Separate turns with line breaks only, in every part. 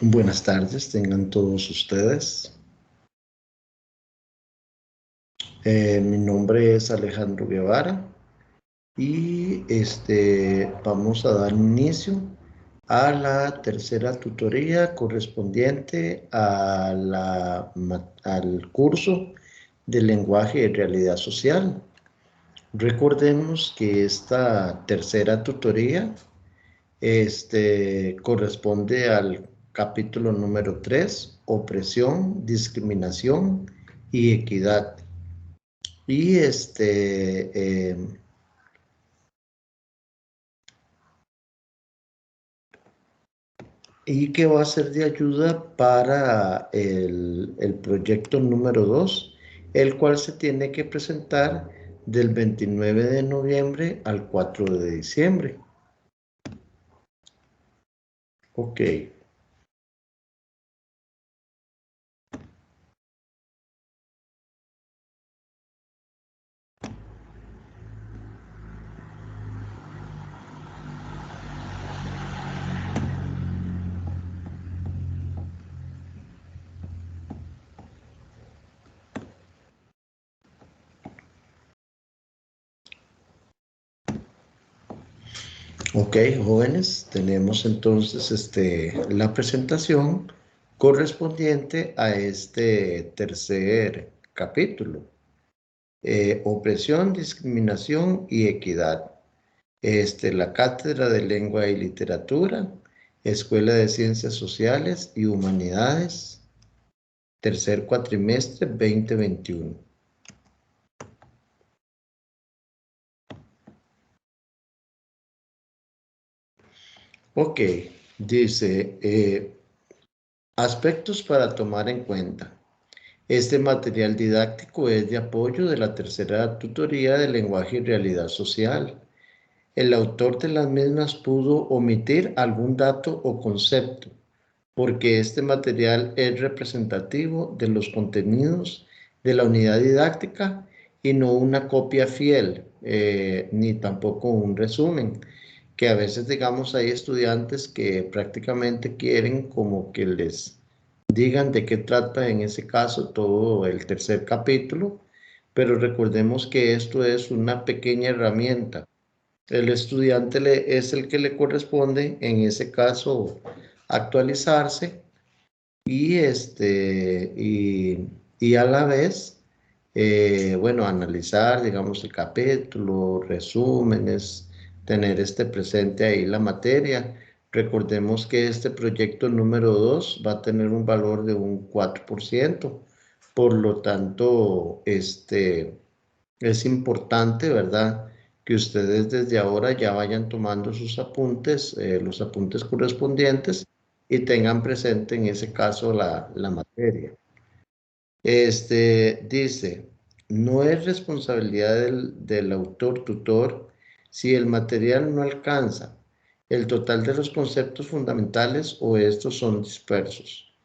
Buenas tardes, tengan todos ustedes. Mi nombre es Alejandro Guevara y vamos a dar inicio a la tercera tutoría correspondiente al curso de lenguaje y realidad social. Recordemos que esta tercera tutoría corresponde al capítulo número 3, opresión, discriminación y equidad. Y y que va a ser de ayuda para el proyecto número 2, el cual se tiene que presentar del 29 de noviembre al 4 de diciembre. Ok. Ok, jóvenes, tenemos entonces la presentación correspondiente a este tercer capítulo. Opresión, discriminación y equidad. La Cátedra de Lengua y Literatura, Escuela de Ciencias Sociales y Humanidades, tercer cuatrimestre 2021. Ok, dice, aspectos para tomar en cuenta. Este material didáctico es de apoyo de la tercera tutoría de lenguaje y realidad social. El autor de las mismas pudo omitir algún dato o concepto, porque este material es representativo de los contenidos de la unidad didáctica y no una copia fiel, ni tampoco un resumen, que a veces, digamos, hay estudiantes que prácticamente quieren como que les digan de qué trata en ese caso todo el tercer capítulo, pero recordemos que esto es una pequeña herramienta. El estudiante es el que le corresponde, en ese caso, actualizarse y, y a la vez, bueno, analizar, digamos, el capítulo, resúmenes, tener presente ahí la materia. Recordemos que este proyecto número 2 va a tener un valor de un 4%, por lo tanto, es importante, ¿verdad?, que ustedes desde ahora ya vayan tomando sus apuntes, los apuntes correspondientes y tengan presente en ese caso la materia. Dice, no es responsabilidad del autor tutor si el material no alcanza el total de los conceptos fundamentales o estos son dispersos.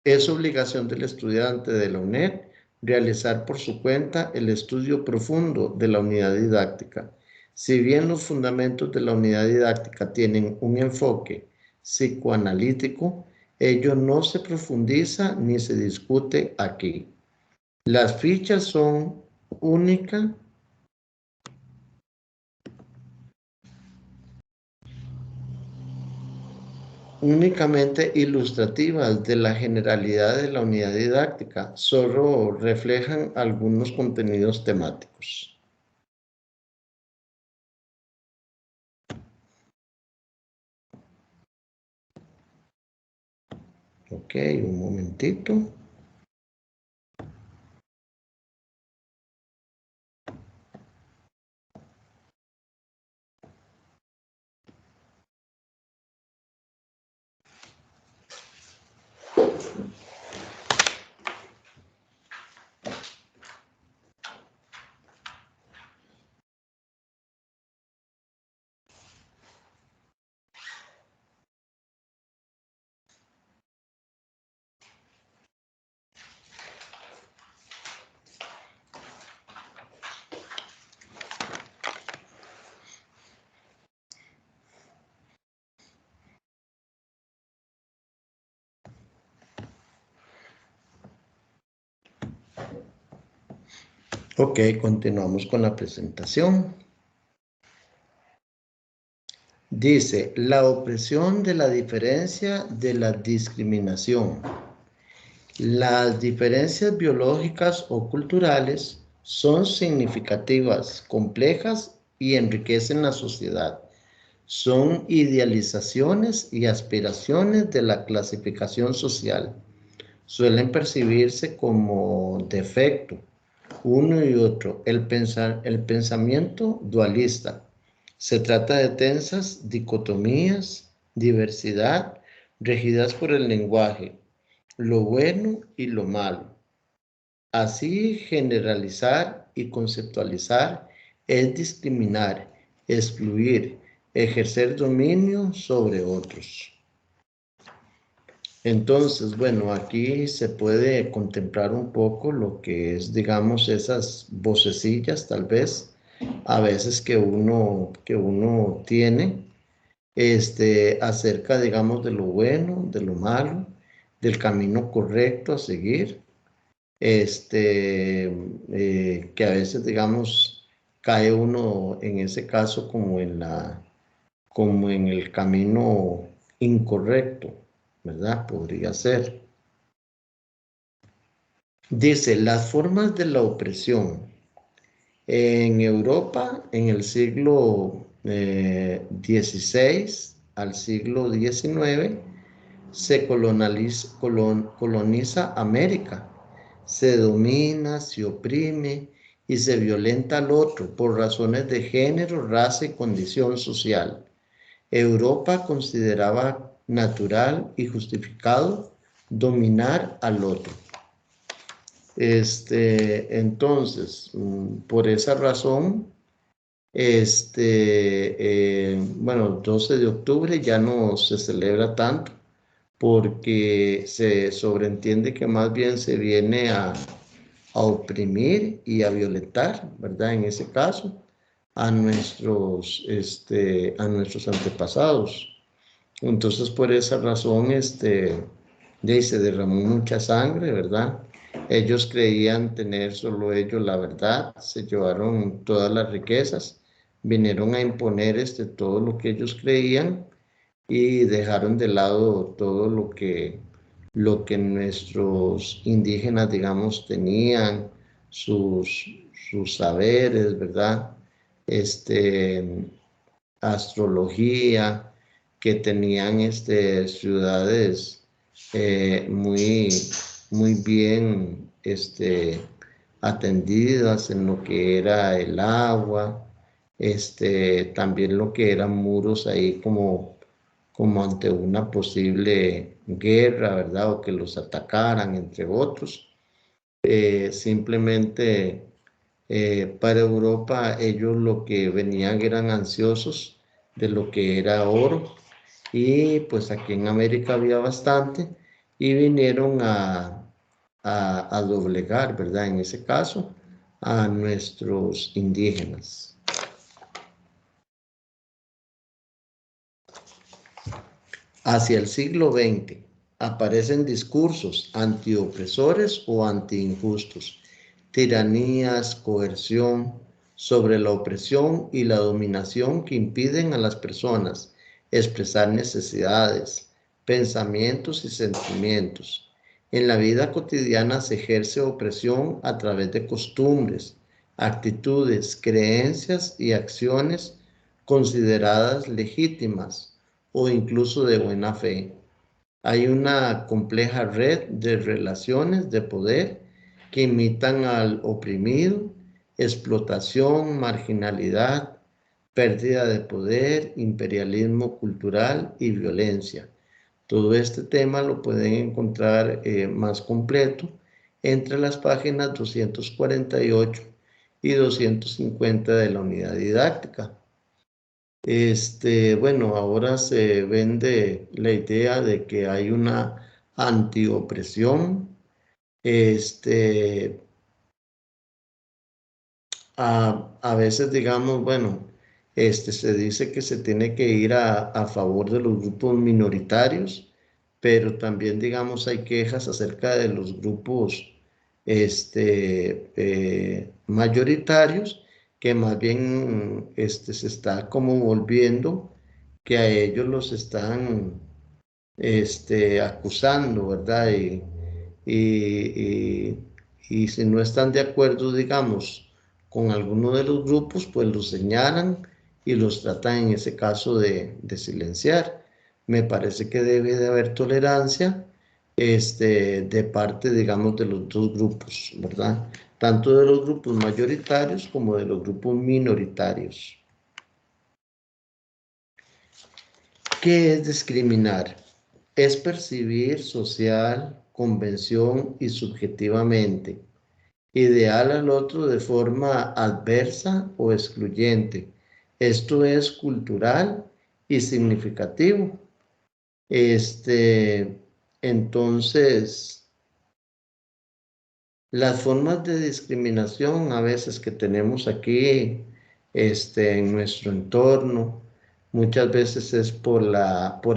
Es obligación del estudiante de la UNED realizar por su cuenta el estudio profundo de la unidad didáctica. Si bien los fundamentos de la unidad didáctica tienen un enfoque psicoanalítico, ello no se profundiza ni se discute aquí. Las fichas son únicas únicamente ilustrativas de la generalidad de la unidad didáctica, solo reflejan algunos contenidos temáticos. Ok, un momentito. Ok, continuamos con la presentación. Dice, la opresión de la diferencia de la discriminación. Las diferencias biológicas o culturales son significativas, complejas y enriquecen la sociedad. Son idealizaciones y aspiraciones de la clasificación social. Suelen percibirse como defecto, uno y otro. El pensamiento dualista. Se trata de tensas dicotomías, diversidad, regidas por el lenguaje, lo bueno y lo malo. Así, generalizar y conceptualizar es discriminar, excluir, ejercer dominio sobre otros. Entonces, bueno, aquí se puede contemplar un poco lo que es, digamos, esas vocecillas, tal vez, a veces que uno tiene, acerca, digamos, de lo bueno, de lo malo, del camino correcto a seguir, que a veces, digamos, cae uno en ese caso como en el camino incorrecto, ¿verdad? Podría ser. Dice, las formas de la opresión. En Europa, en el siglo XVI al siglo XIX, se coloniza América. Se domina, se oprime y se violenta al otro por razones de género, raza y condición social. Europa consideraba natural y justificado dominar al otro. Entonces, por esa razón, bueno, 12 de octubre ya no se celebra tanto porque se sobreentiende que más bien se viene a oprimir y a violentar, ¿verdad? En ese caso, a nuestros antepasados. Entonces, por esa razón, ya se derramó mucha sangre, ¿verdad? Ellos creían tener solo ellos la verdad, se llevaron todas las riquezas, vinieron a imponer todo lo que ellos creían y dejaron de lado todo lo que nuestros indígenas, digamos, tenían, sus saberes, ¿verdad? Este, astrología, que tenían ciudades muy, muy bien atendidas en lo que era el agua, también lo que eran muros ahí como ante una posible guerra, ¿verdad? O que los atacaran, entre otros. Simplemente para Europa ellos lo que venían eran ansiosos de lo que era oro y pues aquí en América había bastante y vinieron a doblegar, ¿verdad? En ese caso, a nuestros indígenas. Hacia el siglo XX aparecen discursos antiopresores o antiinjustos, tiranías, coerción, sobre la opresión y la dominación que impiden a las personas expresar necesidades, pensamientos y sentimientos. En la vida cotidiana se ejerce opresión a través de costumbres, actitudes, creencias y acciones consideradas legítimas o incluso de buena fe. Hay una compleja red de relaciones de poder que imitan al oprimido, explotación, marginalidad, pérdida de poder, imperialismo cultural y violencia. Todo este tema lo pueden encontrar más completo entre las páginas 248 y 250 de la unidad didáctica. Bueno, ahora se vende la idea de que hay una antiopresión. Este, a veces, digamos, bueno, se dice que se tiene que ir a favor de los grupos minoritarios, pero también, digamos, hay quejas acerca de los grupos mayoritarios, que más bien se está como volviendo que a ellos los están acusando, ¿verdad? Y, y si no están de acuerdo, digamos, con alguno de los grupos, pues los señalan y los tratan en ese caso de silenciar. Me parece que debe de haber tolerancia de parte, digamos, de los dos grupos, ¿verdad? Tanto de los grupos mayoritarios como de los grupos minoritarios. ¿Qué es discriminar? Es percibir social, convención y subjetivamente, ideal al otro de forma adversa o excluyente. Esto es cultural y significativo. Este, entonces, las formas de discriminación a veces que tenemos aquí en nuestro entorno, muchas veces es por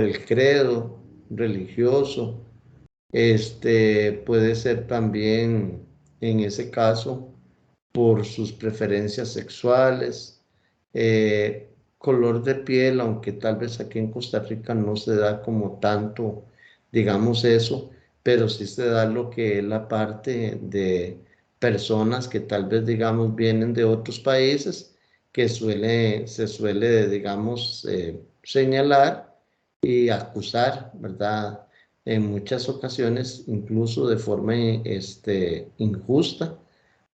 el credo religioso, puede ser también en ese caso por sus preferencias sexuales, color de piel, aunque tal vez aquí en Costa Rica no se da como tanto, digamos eso, pero sí se da lo que es la parte de personas que tal vez, digamos, vienen de otros países, que se suele, digamos, señalar y acusar, ¿verdad? En muchas ocasiones, incluso de forma injusta,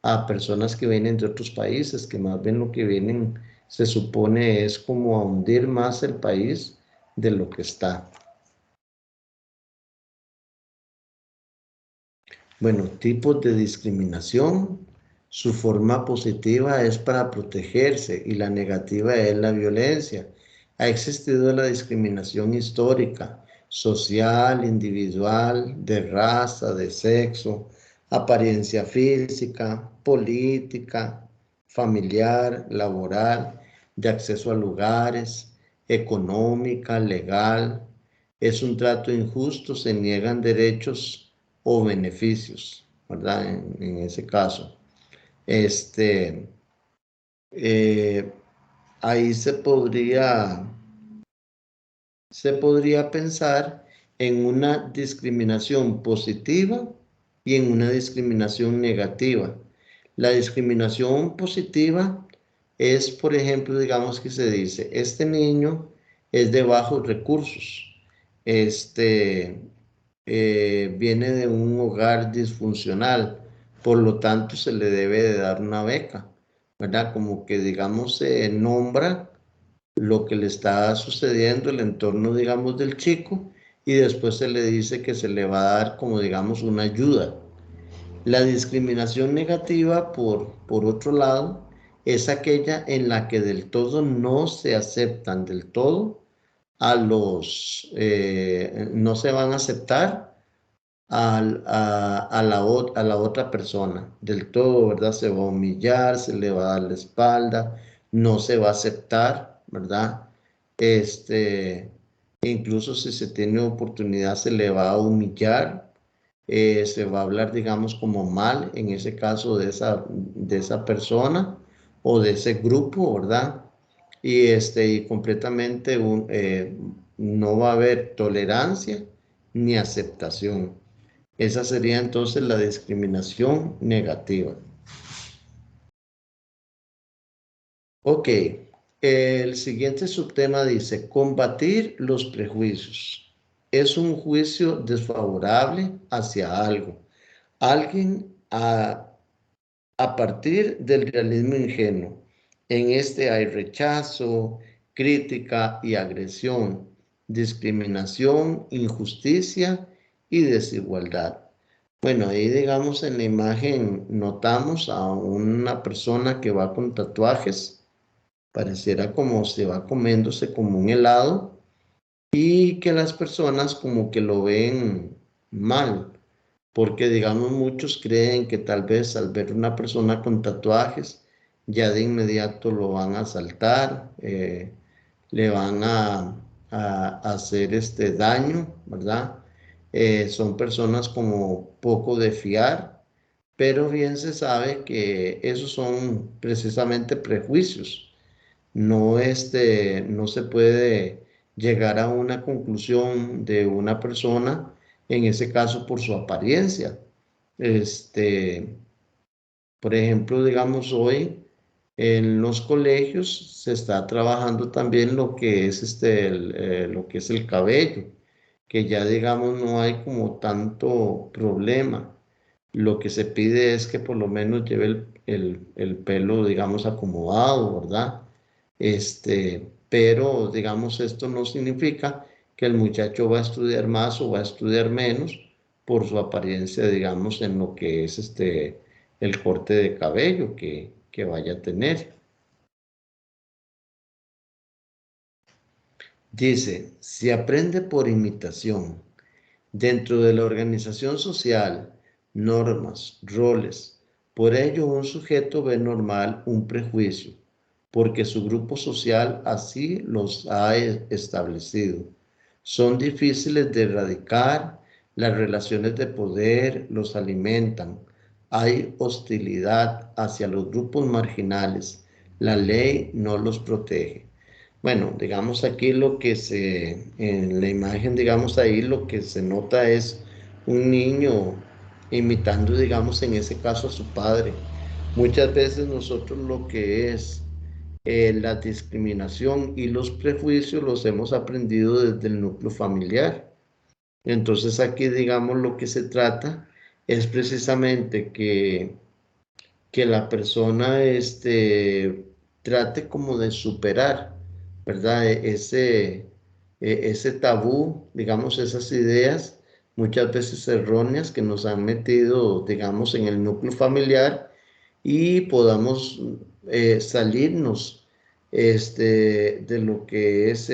a personas que vienen de otros países, que más bien lo que vienen se supone es como a hundir más el país de lo que está. Bueno, tipos de discriminación. Su forma positiva es para protegerse y la negativa es la violencia. Ha existido la discriminación histórica, social, individual, de raza, de sexo, apariencia física, política, familiar, laboral, de acceso a lugares, económica, legal. Es un trato injusto, se niegan derechos o beneficios, ¿verdad? En ese caso. Este, eh, ahí se podría pensar en una discriminación positiva y en una discriminación negativa. La discriminación positiva es, por ejemplo, digamos que se dice, este niño es de bajos recursos, este, viene de un hogar disfuncional, por lo tanto se le debe de dar una beca, ¿verdad? Como que, digamos, se nombra lo que le está sucediendo, el entorno, digamos, del chico, y después se le dice que se le va a dar como, digamos, una ayuda. La discriminación negativa, por otro lado, es aquella en la que del todo no se aceptan del todo no se van a aceptar a la otra persona del todo, ¿verdad? Se va a humillar, se le va a dar la espalda, no se va a aceptar, ¿verdad? Este, incluso si se tiene oportunidad, se le va a humillar, se va a hablar, digamos, como mal, en ese caso, de esa persona o de ese grupo, ¿verdad? Y completamente no va a haber tolerancia ni aceptación. Esa sería entonces la discriminación negativa. Ok, el siguiente subtema dice, combatir los prejuicios. Es un juicio desfavorable hacia algo. Alguien a partir del realismo ingenuo. En este hay rechazo, crítica y agresión, discriminación, injusticia y desigualdad. Bueno, ahí digamos en la imagen notamos a una persona que va con tatuajes, pareciera como se va comiéndose como un helado y que las personas como que lo ven mal, porque digamos muchos creen que tal vez al ver una persona con tatuajes ya de inmediato lo van a asaltar, le van a hacer este daño, ¿verdad? Son personas como poco de fiar, pero bien se sabe que esos son precisamente prejuicios. No, no se puede llegar a una conclusión de una persona, en ese caso por su apariencia. Este, por ejemplo, digamos hoy en los colegios se está trabajando también lo que es lo que es el cabello, que ya digamos no hay como tanto problema. Lo que se pide es que por lo menos lleve el pelo, digamos, acomodado, ¿verdad? Pero digamos, esto no significa que el muchacho va a estudiar más o va a estudiar menos por su apariencia, digamos, en lo que es el corte de cabello que vaya a tener. Dice, si aprende por imitación, dentro de la organización social, normas, roles, por ello un sujeto ve normal un prejuicio, porque su grupo social así los ha establecido. Son difíciles de erradicar, las relaciones de poder los alimentan. Hay hostilidad hacia los grupos marginales. La ley no los protege. Bueno, digamos aquí en la imagen, digamos ahí lo que se nota es un niño imitando, digamos, en ese caso a su padre. Muchas veces nosotros lo que es la discriminación y los prejuicios los hemos aprendido desde el núcleo familiar. Entonces aquí, digamos, lo que se trata es precisamente que la persona trate como de superar, ¿verdad? Ese tabú, digamos, esas ideas muchas veces erróneas que nos han metido, digamos, en el núcleo familiar y podamos salirnos de lo que es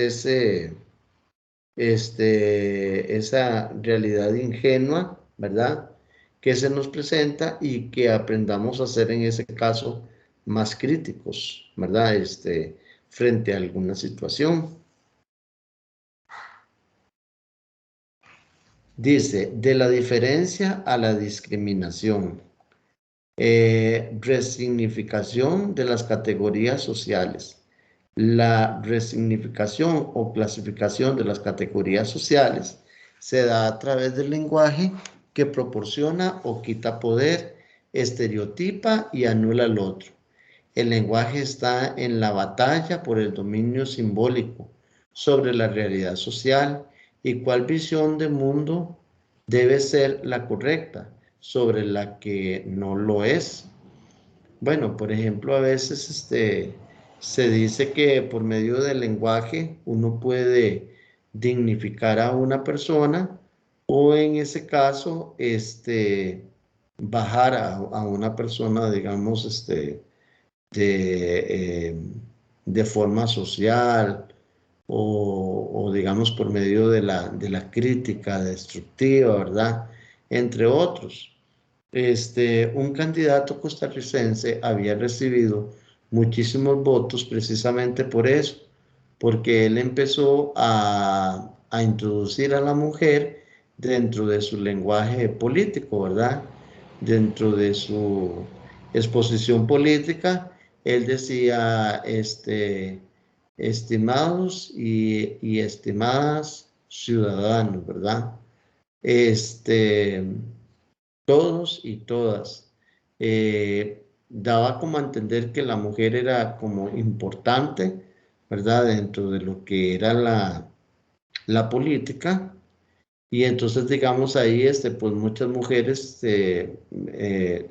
esa realidad ingenua, ¿verdad? Que se nos presenta y que aprendamos a ser en ese caso más críticos, ¿verdad? Frente a alguna situación. Dice, de la diferencia a la discriminación, resignificación de las categorías sociales. La resignificación o clasificación de las categorías sociales se da a través del lenguaje que proporciona o quita poder, estereotipa y anula al otro. El lenguaje está en la batalla por el dominio simbólico sobre la realidad social y cuál visión de mundo debe ser la correcta sobre la que no lo es. Bueno, por ejemplo, a veces se dice que por medio del lenguaje uno puede dignificar a una persona o en ese caso bajar a una persona, digamos, de, eh, de forma social o digamos por medio de la crítica destructiva, ¿verdad? Entre otros. Un candidato costarricense había recibido muchísimos votos precisamente por eso, porque él empezó a introducir a la mujer dentro de su lenguaje político, ¿verdad? Dentro de su exposición política, él decía, estimados y estimadas ciudadanos, ¿verdad? Este, todos y todas. Daba como a entender que la mujer era como importante, ¿verdad? Dentro de lo que era la política. Y entonces, digamos, ahí, pues muchas mujeres le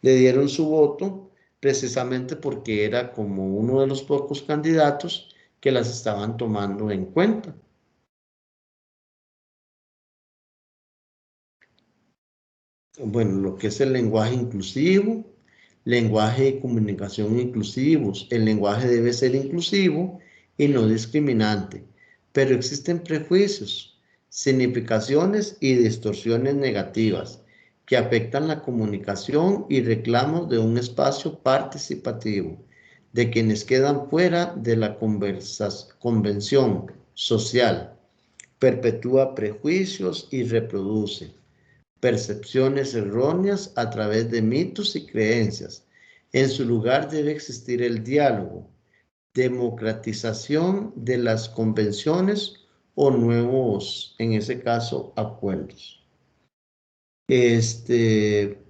dieron su voto precisamente porque era como uno de los pocos candidatos que las estaban tomando en cuenta. Bueno, lo que es el lenguaje inclusivo, lenguaje de comunicación inclusivos. El lenguaje debe ser inclusivo y no discriminante, pero existen prejuicios, significaciones y distorsiones negativas que afectan la comunicación y reclamos de un espacio participativo de quienes quedan fuera de la convención social, perpetúa prejuicios y reproduce. percepciones erróneas a través de mitos y creencias. En su lugar debe existir el diálogo, democratización de las convenciones o nuevos, en ese caso, acuerdos.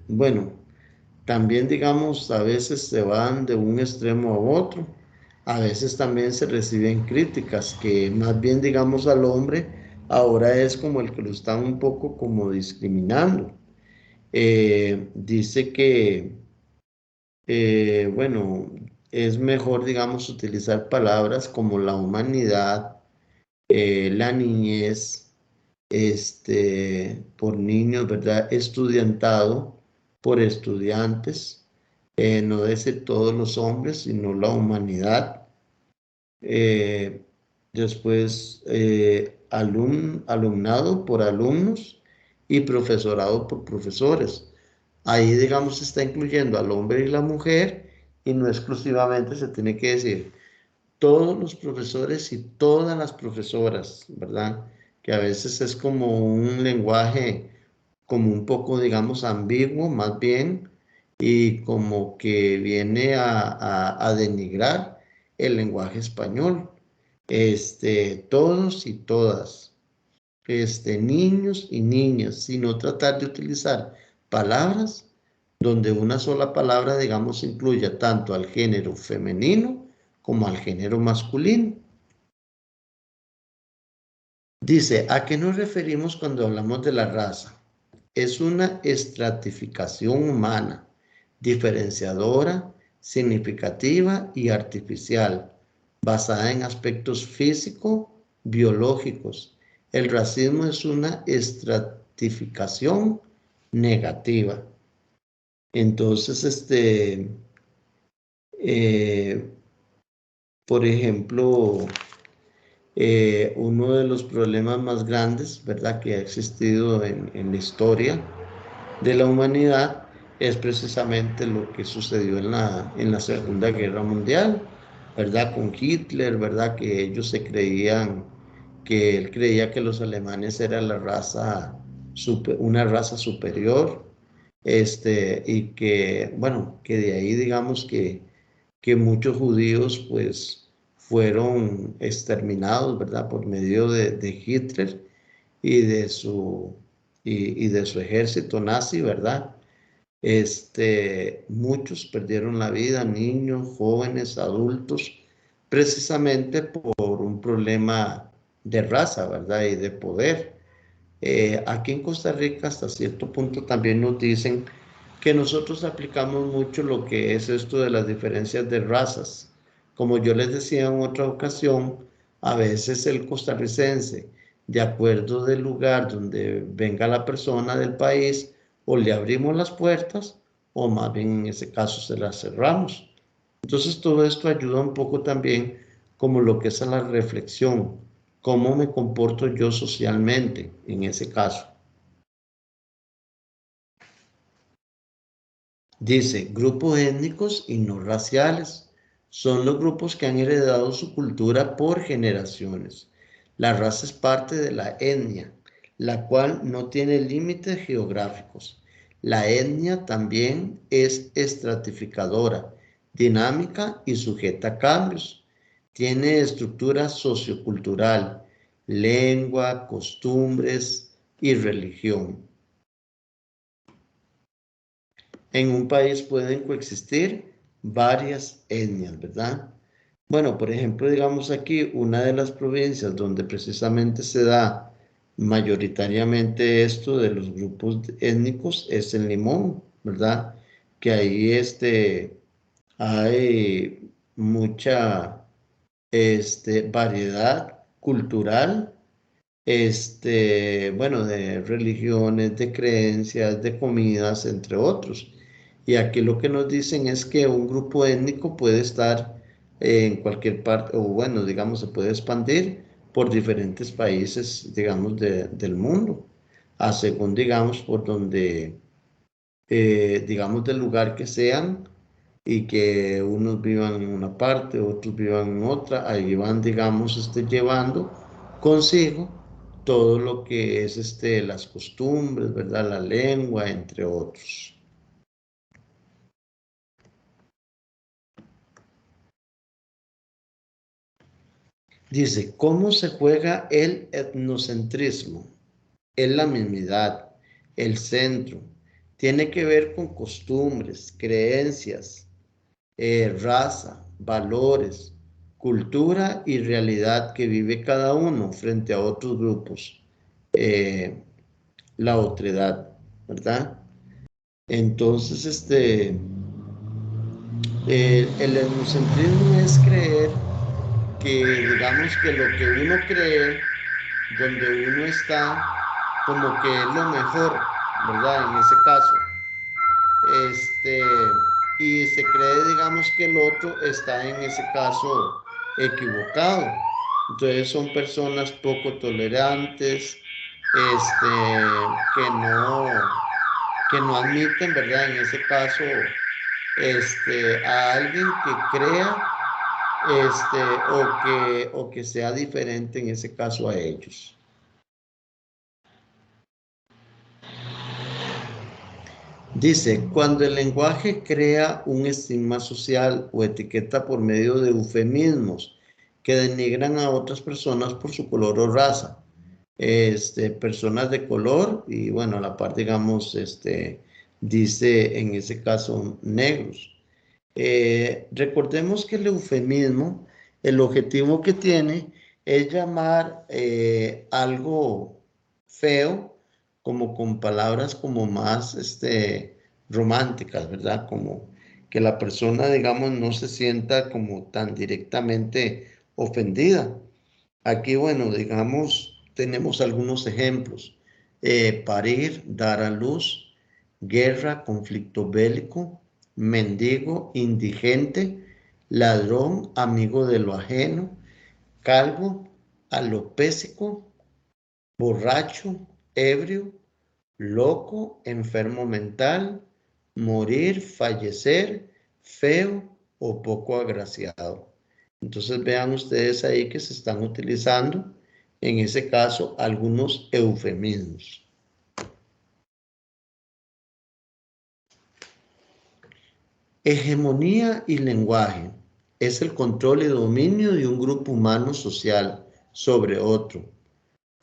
Bueno, también digamos, a veces se van de un extremo a otro, a veces también se reciben críticas que más bien digamos al hombre ahora es como el que lo están un poco como discriminando. Dice que, bueno, es mejor digamos utilizar palabras como la humanidad, la niñez, por niños, ¿verdad? Estudiantado por estudiantes, no decir todos los hombres, sino la humanidad. Eh, Después, alumnado por alumnos y profesorado por profesores. Ahí, digamos, se está incluyendo al hombre y la mujer y no exclusivamente se tiene que decir todos los profesores y todas las profesoras, ¿verdad? Que a veces es como un lenguaje como un poco, digamos, ambiguo, más bien, y como que viene a denigrar el lenguaje español. Todos y todas, niños y niñas, sino tratar de utilizar palabras donde una sola palabra, digamos, incluya tanto al género femenino como al género masculino. Dice, ¿a qué nos referimos cuando hablamos de la raza? Es una estratificación humana, diferenciadora, significativa y artificial, basada en aspectos físico-biológicos. El racismo es una estratificación negativa. Entonces, eh, por ejemplo, uno de los problemas más grandes, ¿verdad?, que ha existido en la historia de la humanidad es precisamente lo que sucedió en la Segunda Guerra Mundial, ¿verdad? Con Hitler, ¿verdad? Que ellos se creían, que él creía que los alemanes eran la raza, una raza superior, y que, bueno, que de ahí digamos que muchos judíos pues fueron exterminados, ¿verdad? Por medio de Hitler y de su, y de su ejército nazi, ¿verdad? Muchos perdieron la vida, niños, jóvenes, adultos, precisamente por un problema de raza, ¿verdad? Y de poder. Aquí en Costa Rica hasta cierto punto también nos dicen que nosotros aplicamos mucho lo que es esto de las diferencias de razas. Como yo les decía en otra ocasión, a veces el costarricense, de acuerdo del lugar donde venga la persona del país, o le abrimos las puertas o más bien en ese caso se las cerramos. Entonces todo esto ayuda un poco también como lo que es a la reflexión, cómo me comporto yo socialmente en ese caso. Dice, grupos étnicos y no raciales son los grupos que han heredado su cultura por generaciones. La raza es parte de la etnia, la cual no tiene límites geográficos. La etnia también es estratificadora, dinámica y sujeta a cambios. Tiene estructura sociocultural, lengua, costumbres y religión. En un país pueden coexistir varias etnias, ¿verdad? Bueno, por ejemplo, digamos aquí, una de las provincias donde precisamente se da mayoritariamente esto de los grupos étnicos es en Limón, ¿verdad? Que ahí hay mucha variedad cultural, bueno, de religiones, de creencias, de comidas, entre otros. Y aquí lo que nos dicen es que un grupo étnico puede estar en cualquier parte, o bueno, digamos, se puede expandir por diferentes países, digamos, del mundo, a según, digamos, por donde, digamos, del lugar que sean y que unos vivan en una parte, otros vivan en otra, ahí van, digamos, llevando consigo todo lo que es las costumbres, ¿verdad? La lengua, entre otros. Dice, ¿cómo se juega el etnocentrismo? Es la mismidad, el centro. Tiene que ver con costumbres, creencias, raza, valores, cultura y realidad que vive cada uno frente a otros grupos. Eh, la otredad, ¿verdad? Entonces, el etnocentrismo es creer que, digamos, que lo que uno cree, donde uno está, como que es lo mejor, ¿verdad? En ese caso. Y se cree, digamos, que el otro está en ese caso equivocado. Entonces son personas poco tolerantes, que que no admiten, ¿verdad? En ese caso, a alguien que crea, o que sea diferente en ese caso a ellos. Dice, cuando el lenguaje crea un estigma social o etiqueta por medio de eufemismos que denigran a otras personas por su color o raza, personas de color y bueno, a la par, digamos, dice en ese caso negros. Recordemos que el eufemismo, el objetivo que tiene es llamar algo feo como con palabras como más románticas, ¿verdad? Como que la persona, digamos, no se sienta como tan directamente ofendida. Aquí, bueno, digamos, tenemos algunos ejemplos. Parir, dar a luz, guerra, conflicto bélico, mendigo, indigente, ladrón, amigo de lo ajeno, calvo, alopécico, borracho, ebrio, loco, enfermo mental, morir, fallecer, feo o poco agraciado. Entonces vean ustedes ahí que se están utilizando, en ese caso, algunos eufemismos. Hegemonía y lenguaje es el control y dominio de un grupo humano social sobre otro.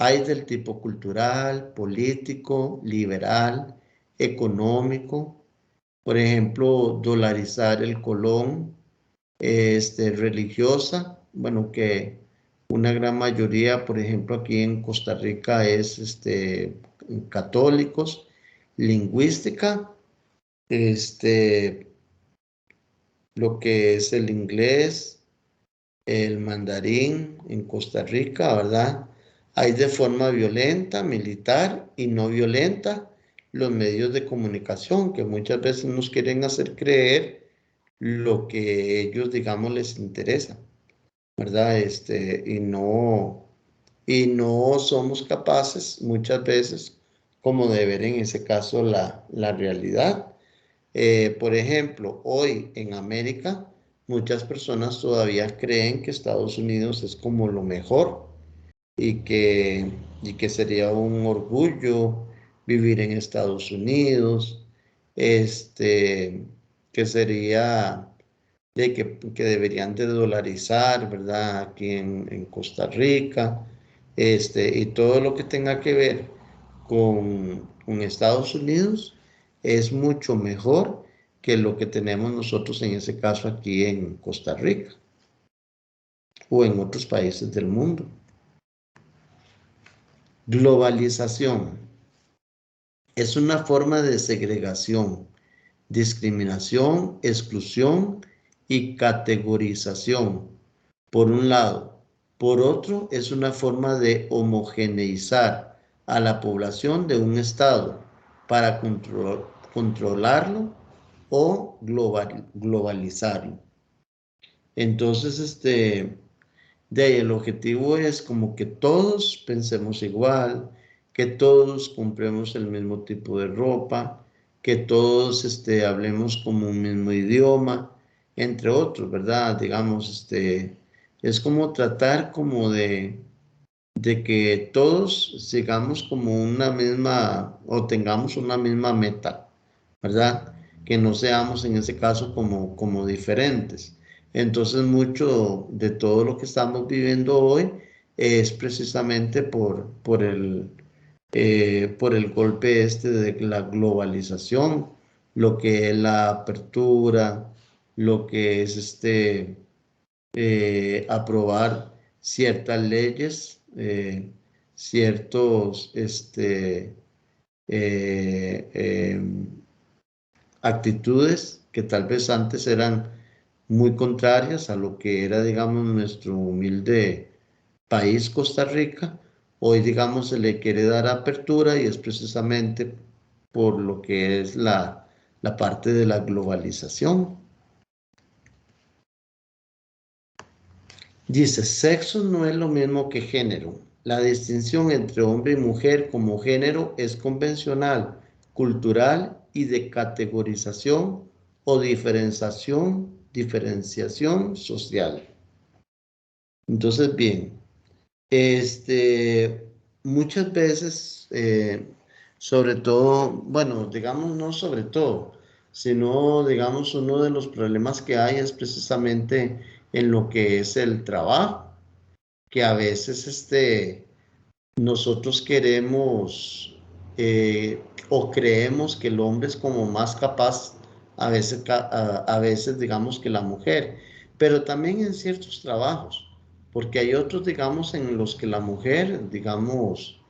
Hay del tipo cultural, político, liberal, económico, por ejemplo, dolarizar el colón, religiosa, bueno, que una gran mayoría, por ejemplo, aquí en Costa Rica es católicos, lingüística, lo que es el inglés, el mandarín en Costa Rica, ¿verdad? Hay de forma violenta, militar y no violenta los medios de comunicación que muchas veces nos quieren hacer creer lo que ellos, digamos, les interesa, ¿verdad? Y no somos capaces muchas veces como de ver en ese caso la realidad. Por ejemplo, hoy en América, muchas personas todavía creen que Estados Unidos es como lo mejor y que sería un orgullo vivir en Estados Unidos, que sería que deberían de dolarizar, ¿verdad? Aquí en Costa Rica, y todo lo que tenga que ver con Estados Unidos es mucho mejor que lo que tenemos nosotros en ese caso aquí en Costa Rica o en otros países del mundo. Globalización es una forma de segregación, discriminación, exclusión y categorización, por un lado. Por otro, es una forma de homogeneizar a la población de un estado para controlarlo o globalizarlo. Entonces, de ahí el objetivo es como que todos pensemos igual, que todos compremos el mismo tipo de ropa, que todos hablemos como un mismo idioma, entre otros, ¿verdad? Digamos, es como tratar como de que todos sigamos como una misma o tengamos una misma meta, ¿verdad? Que no seamos en ese caso como diferentes. Entonces, mucho de todo lo que estamos viviendo hoy es precisamente por el golpe este de la globalización, lo que es la apertura, lo que es aprobar ciertas leyes, ciertos actitudes que tal vez antes eran muy contrarias a lo que era, digamos, nuestro humilde país, Costa Rica. Hoy, digamos, se le quiere dar apertura y es precisamente por lo que es la parte de la globalización. Dice, sexo no es lo mismo que género. La distinción entre hombre y mujer como género es convencional, cultural y de categorización o diferenciación social. Entonces, bien, muchas veces, sobre todo, bueno, digamos no sobre todo, sino, digamos, uno de los problemas que hay es precisamente en lo que es el trabajo, que a veces nosotros queremos o creemos que el hombre es como más capaz a veces digamos que la mujer, pero también en ciertos trabajos, porque hay otros digamos en los que la mujer digamos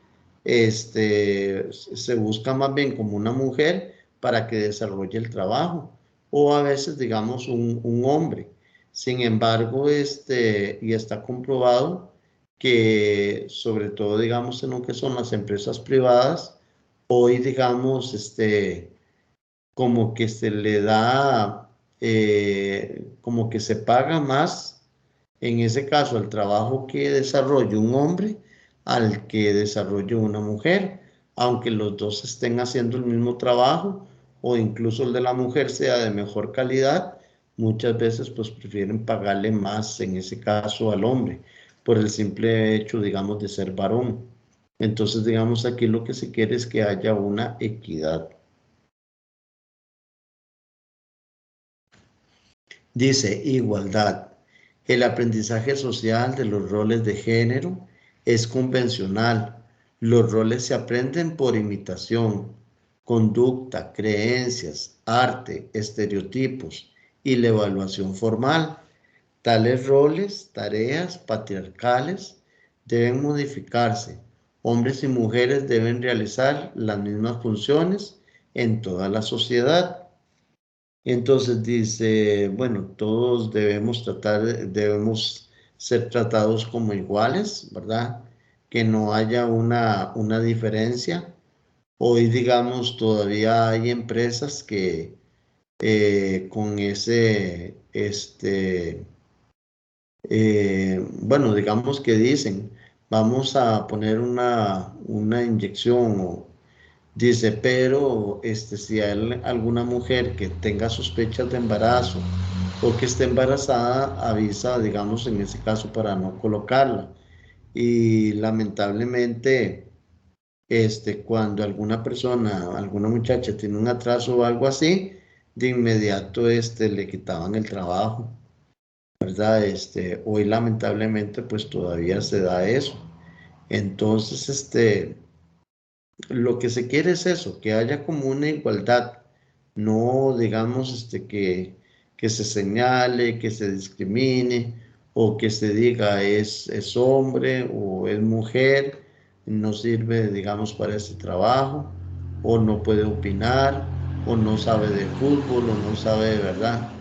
se busca más bien como una mujer para que desarrolle el trabajo o a veces digamos un hombre. Sin embargo, y está comprobado que sobre todo, digamos, en lo que son las empresas privadas, hoy, digamos, como que se le da, como que se paga más, en ese caso, el trabajo que desarrolla un hombre al que desarrolla una mujer, aunque los dos estén haciendo el mismo trabajo o incluso el de la mujer sea de mejor calidad, muchas veces pues prefieren pagarle más en ese caso al hombre por el simple hecho, digamos, de ser varón. Entonces, digamos, aquí lo que se quiere es que haya una equidad. Dice igualdad. El aprendizaje social de los roles de género es convencional. Los roles se aprenden por imitación, conducta, creencias, arte, estereotipos y la evaluación formal. Tales roles, tareas patriarcales deben modificarse. Hombres y mujeres deben realizar las mismas funciones en toda la sociedad. Entonces dice, bueno, todos debemos ser tratados como iguales, ¿verdad? Que no haya una diferencia. Hoy, digamos, todavía hay empresas que con bueno, digamos que dicen, vamos a poner una inyección o dice, pero si hay alguna mujer que tenga sospechas de embarazo o que esté embarazada, avisa, digamos, en ese caso para no colocarla. Y lamentablemente, cuando alguna persona, alguna muchacha tiene un atraso o algo así, de inmediato, le quitaban el trabajo, ¿verdad? Hoy lamentablemente, pues todavía se da eso. Entonces, lo que se quiere es eso, que haya como una igualdad, no digamos que se señale, que se discrimine o que se diga es hombre o es mujer, no sirve, digamos, para ese trabajo o no puede opinar o no sabe de fútbol o no sabe de verdad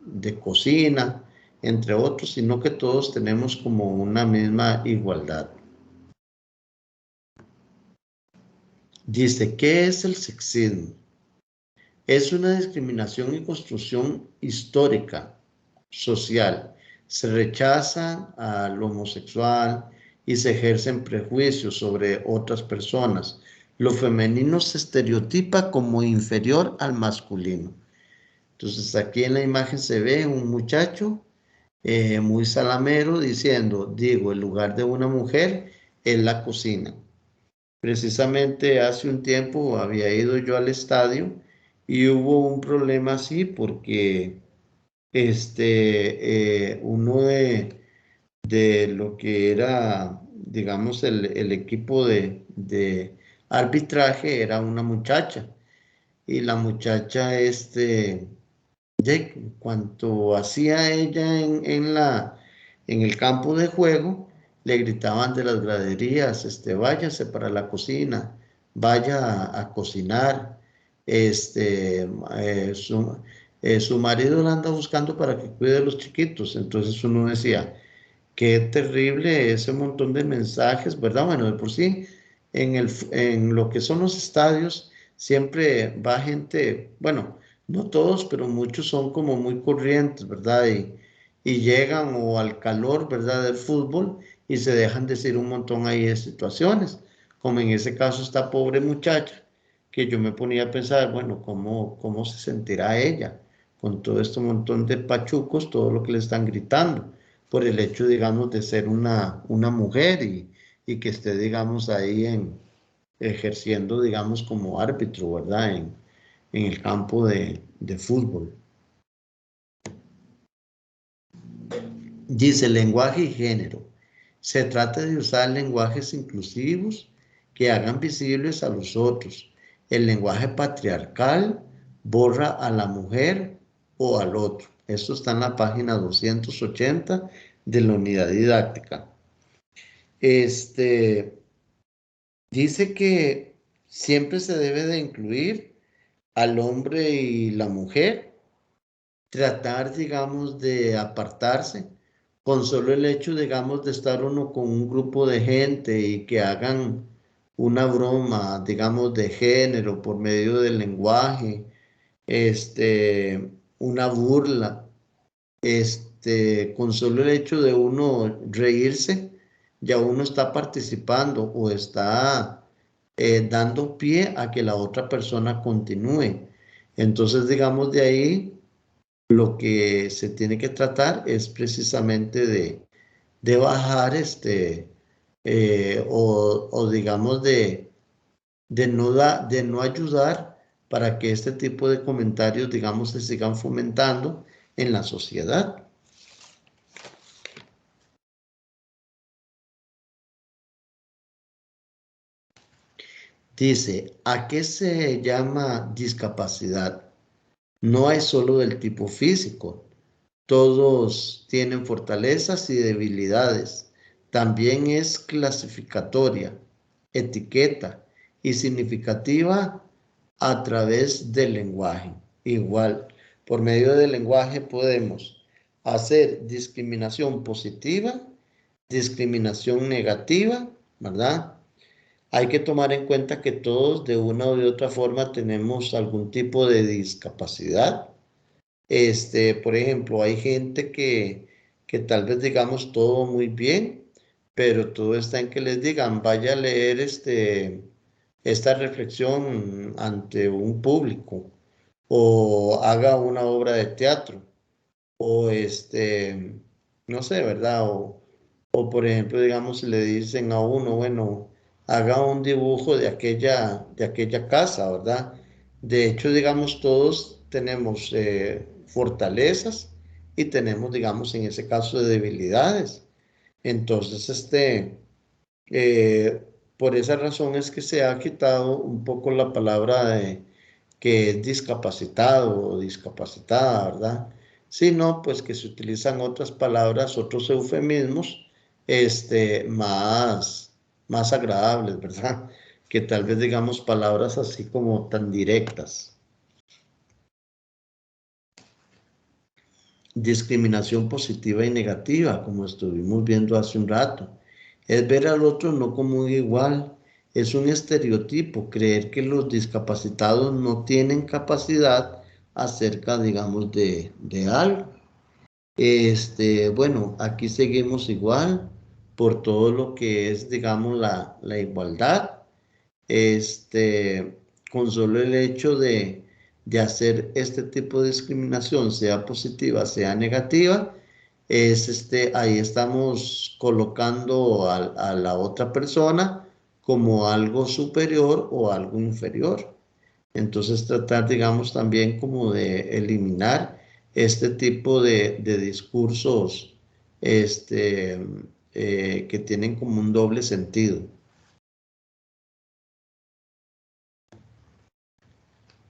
de cocina, entre otros, sino que todos tenemos como una misma igualdad. Dice, ¿qué es el sexismo? Es una discriminación y construcción histórica, social. Se rechaza al homosexual y se ejercen prejuicios sobre otras personas. Lo femenino se estereotipa como inferior al masculino. Entonces aquí en la imagen se ve un muchacho muy salamero, diciendo, digo, el lugar de una mujer es la cocina. Precisamente hace un tiempo había ido yo al estadio y hubo un problema así porque uno de lo que era, digamos, el equipo de arbitraje era una muchacha. Y la muchacha, cuanto hacía ella en el campo de juego, le gritaban de las graderías, váyase para la cocina, vaya a cocinar, este, eh, su, su marido la anda buscando para que cuide a los chiquitos. Entonces uno decía, qué terrible ese montón de mensajes, ¿verdad? Bueno, de por sí, en lo que son los estadios, siempre va gente, bueno, no todos, pero muchos son como muy corrientes, ¿verdad? Y llegan o al calor, ¿verdad? Del fútbol y se dejan decir un montón ahí de situaciones, como en ese caso esta pobre muchacha, que yo me ponía a pensar, bueno, ¿cómo se sentirá ella con todo este montón de pachucos, todo lo que le están gritando? Por el hecho, digamos, de ser una mujer y que esté, digamos, ahí ejerciendo, digamos, como árbitro, ¿verdad? En el campo de fútbol. Dice lenguaje y género. Se trata de usar lenguajes inclusivos que hagan visibles a los otros. El lenguaje patriarcal borra a la mujer o al otro. Esto está en la página 280 de la unidad didáctica. Este, Dice que siempre se debe de incluir al hombre y la mujer, tratar, digamos, de apartarse con solo el hecho, digamos, de estar uno con un grupo de gente y que hagan una broma, digamos, de género por medio del lenguaje, una burla, con solo el hecho de uno reírse, ya uno está participando o está dando pie a que la otra persona continúe. Entonces, digamos, de ahí lo que se tiene que tratar es precisamente de bajar o digamos de no ayudar para que este tipo de comentarios, digamos, se sigan fomentando en la sociedad. Dice, ¿a qué se llama discapacidad? No hay solo del tipo físico. Todos tienen fortalezas y debilidades. También es clasificatoria, etiqueta y significativa a través del lenguaje. Igual, por medio del lenguaje podemos hacer discriminación positiva, discriminación negativa, ¿verdad? Hay que tomar en cuenta que todos de una u otra forma tenemos algún tipo de discapacidad. Por ejemplo, hay gente que tal vez digamos todo muy bien, pero todo está en que les digan, vaya a leer esta reflexión ante un público o haga una obra de teatro o no sé, ¿verdad? O por ejemplo, digamos, si le dicen a uno, bueno, haga un dibujo de aquella casa, ¿verdad? De hecho, digamos, todos tenemos fortalezas y tenemos, digamos, en ese caso, debilidades. Entonces, eh, por esa razón es que se ha quitado un poco la palabra de que es discapacitado o discapacitada, ¿verdad? Sino pues que se utilizan otras palabras, otros eufemismos, más agradables, ¿verdad? Que tal vez digamos palabras así como tan directas. Discriminación positiva y negativa, como estuvimos viendo hace un rato. Es ver al otro no como un igual. Es un estereotipo creer que los discapacitados no tienen capacidad acerca, digamos, de algo. Bueno, aquí seguimos igual por todo lo que es, digamos, la igualdad. Con solo el hecho de hacer este tipo de discriminación, sea positiva, sea negativa, ahí estamos colocando a la otra persona como algo superior o algo inferior. Entonces tratar, digamos, también como de eliminar este tipo de discursos este, que tienen como un doble sentido.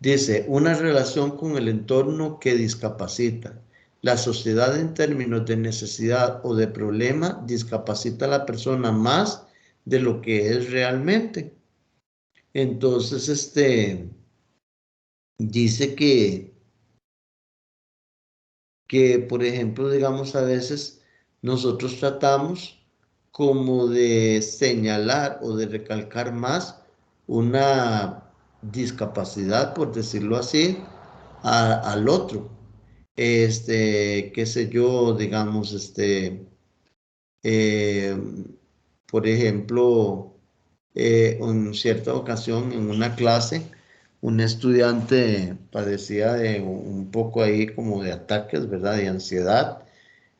Dice, una relación con el entorno que discapacita. La sociedad en términos de necesidad o de problema discapacita a la persona más de lo que es realmente. Entonces, dice que, por ejemplo, digamos, a veces nosotros tratamos como de señalar o de recalcar más una discapacidad, por decirlo así, al otro. Qué sé yo, digamos, eh, por ejemplo, en cierta ocasión en una clase, un estudiante padecía de un poco ahí como de ataques, ¿verdad? De ansiedad,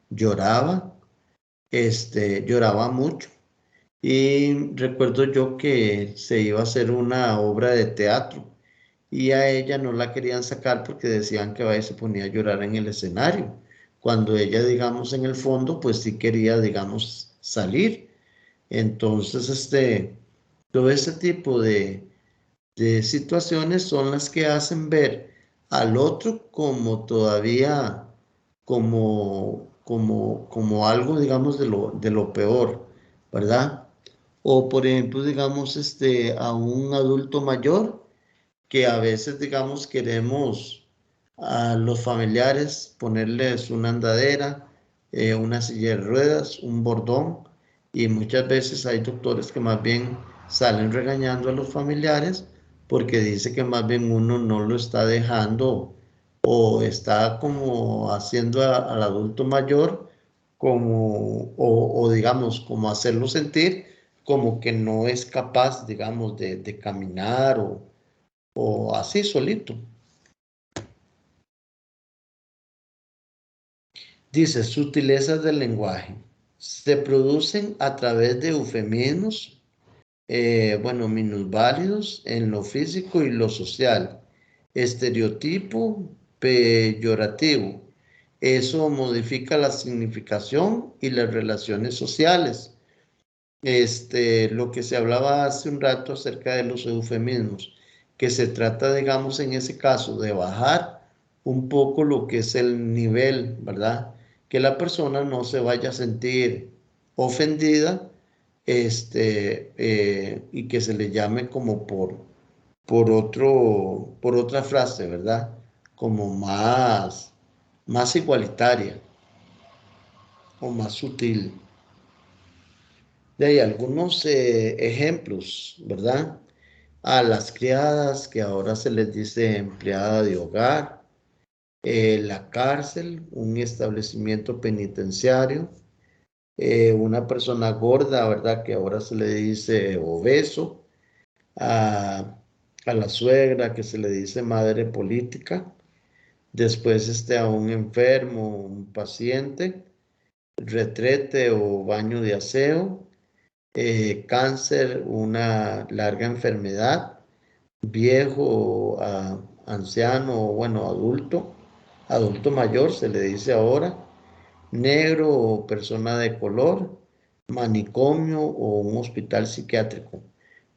lloraba, lloraba mucho. Y recuerdo yo que se iba a hacer una obra de teatro y a ella no la querían sacar porque decían que vaya se ponía a llorar en el escenario, cuando ella, digamos, en el fondo, pues sí quería, digamos, salir. Entonces, todo ese tipo de situaciones son las que hacen ver al otro como todavía, como algo, digamos, de lo peor, ¿verdad? O, por ejemplo, digamos, a un adulto mayor que a veces, digamos, queremos a los familiares ponerles una andadera, una silla de ruedas, un bordón, y muchas veces hay doctores que más bien salen regañando a los familiares porque dice que más bien uno no lo está dejando o está como haciendo al adulto mayor como, o digamos, como hacerlo sentir como que no es capaz, digamos, de caminar o así solito. Dice, sutilezas del lenguaje. Se producen a través de eufemismos, bueno, minusválidos en lo físico y lo social. Estereotipo peyorativo. Eso modifica la significación y las relaciones sociales. Lo que se hablaba hace un rato acerca de los eufemismos, que se trata, digamos, en ese caso, de bajar un poco lo que es el nivel, ¿verdad? Que la persona no se vaya a sentir ofendida, y que se le llame como por otra frase, ¿verdad? Como más igualitaria o más sutil. De ahí algunos ejemplos, ¿verdad? A las criadas, que ahora se les dice empleada de hogar, la cárcel, un establecimiento penitenciario, una persona gorda, ¿verdad? Que ahora se le dice obeso, a, a la suegra que se le dice madre política, después a un enfermo, un paciente, retrete o baño de aseo, cáncer, una larga enfermedad, viejo, anciano, bueno, adulto mayor se le dice ahora, negro o persona de color, manicomio o un hospital psiquiátrico.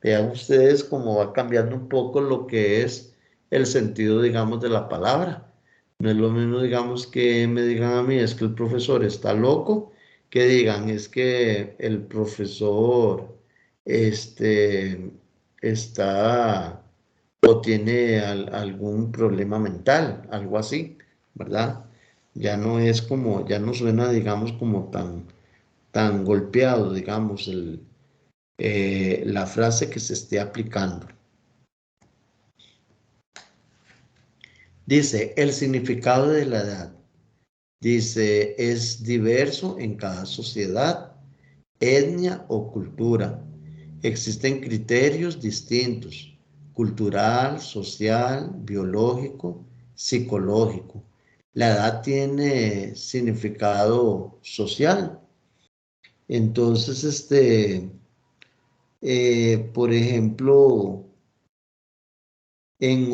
Vean ustedes cómo va cambiando un poco lo que es el sentido, digamos, de la palabra. No es lo mismo, digamos, que me digan a mí es que el profesor está loco, que digan es que el profesor está o tiene algún problema mental, algo así, ¿verdad? Ya no es como, ya no suena, digamos, como tan golpeado, digamos, la frase que se esté aplicando. Dice, el significado de la edad. Dice, es diverso en cada sociedad, etnia o cultura. Existen criterios distintos, cultural, social, biológico, psicológico. La edad tiene significado social. Entonces, por ejemplo, en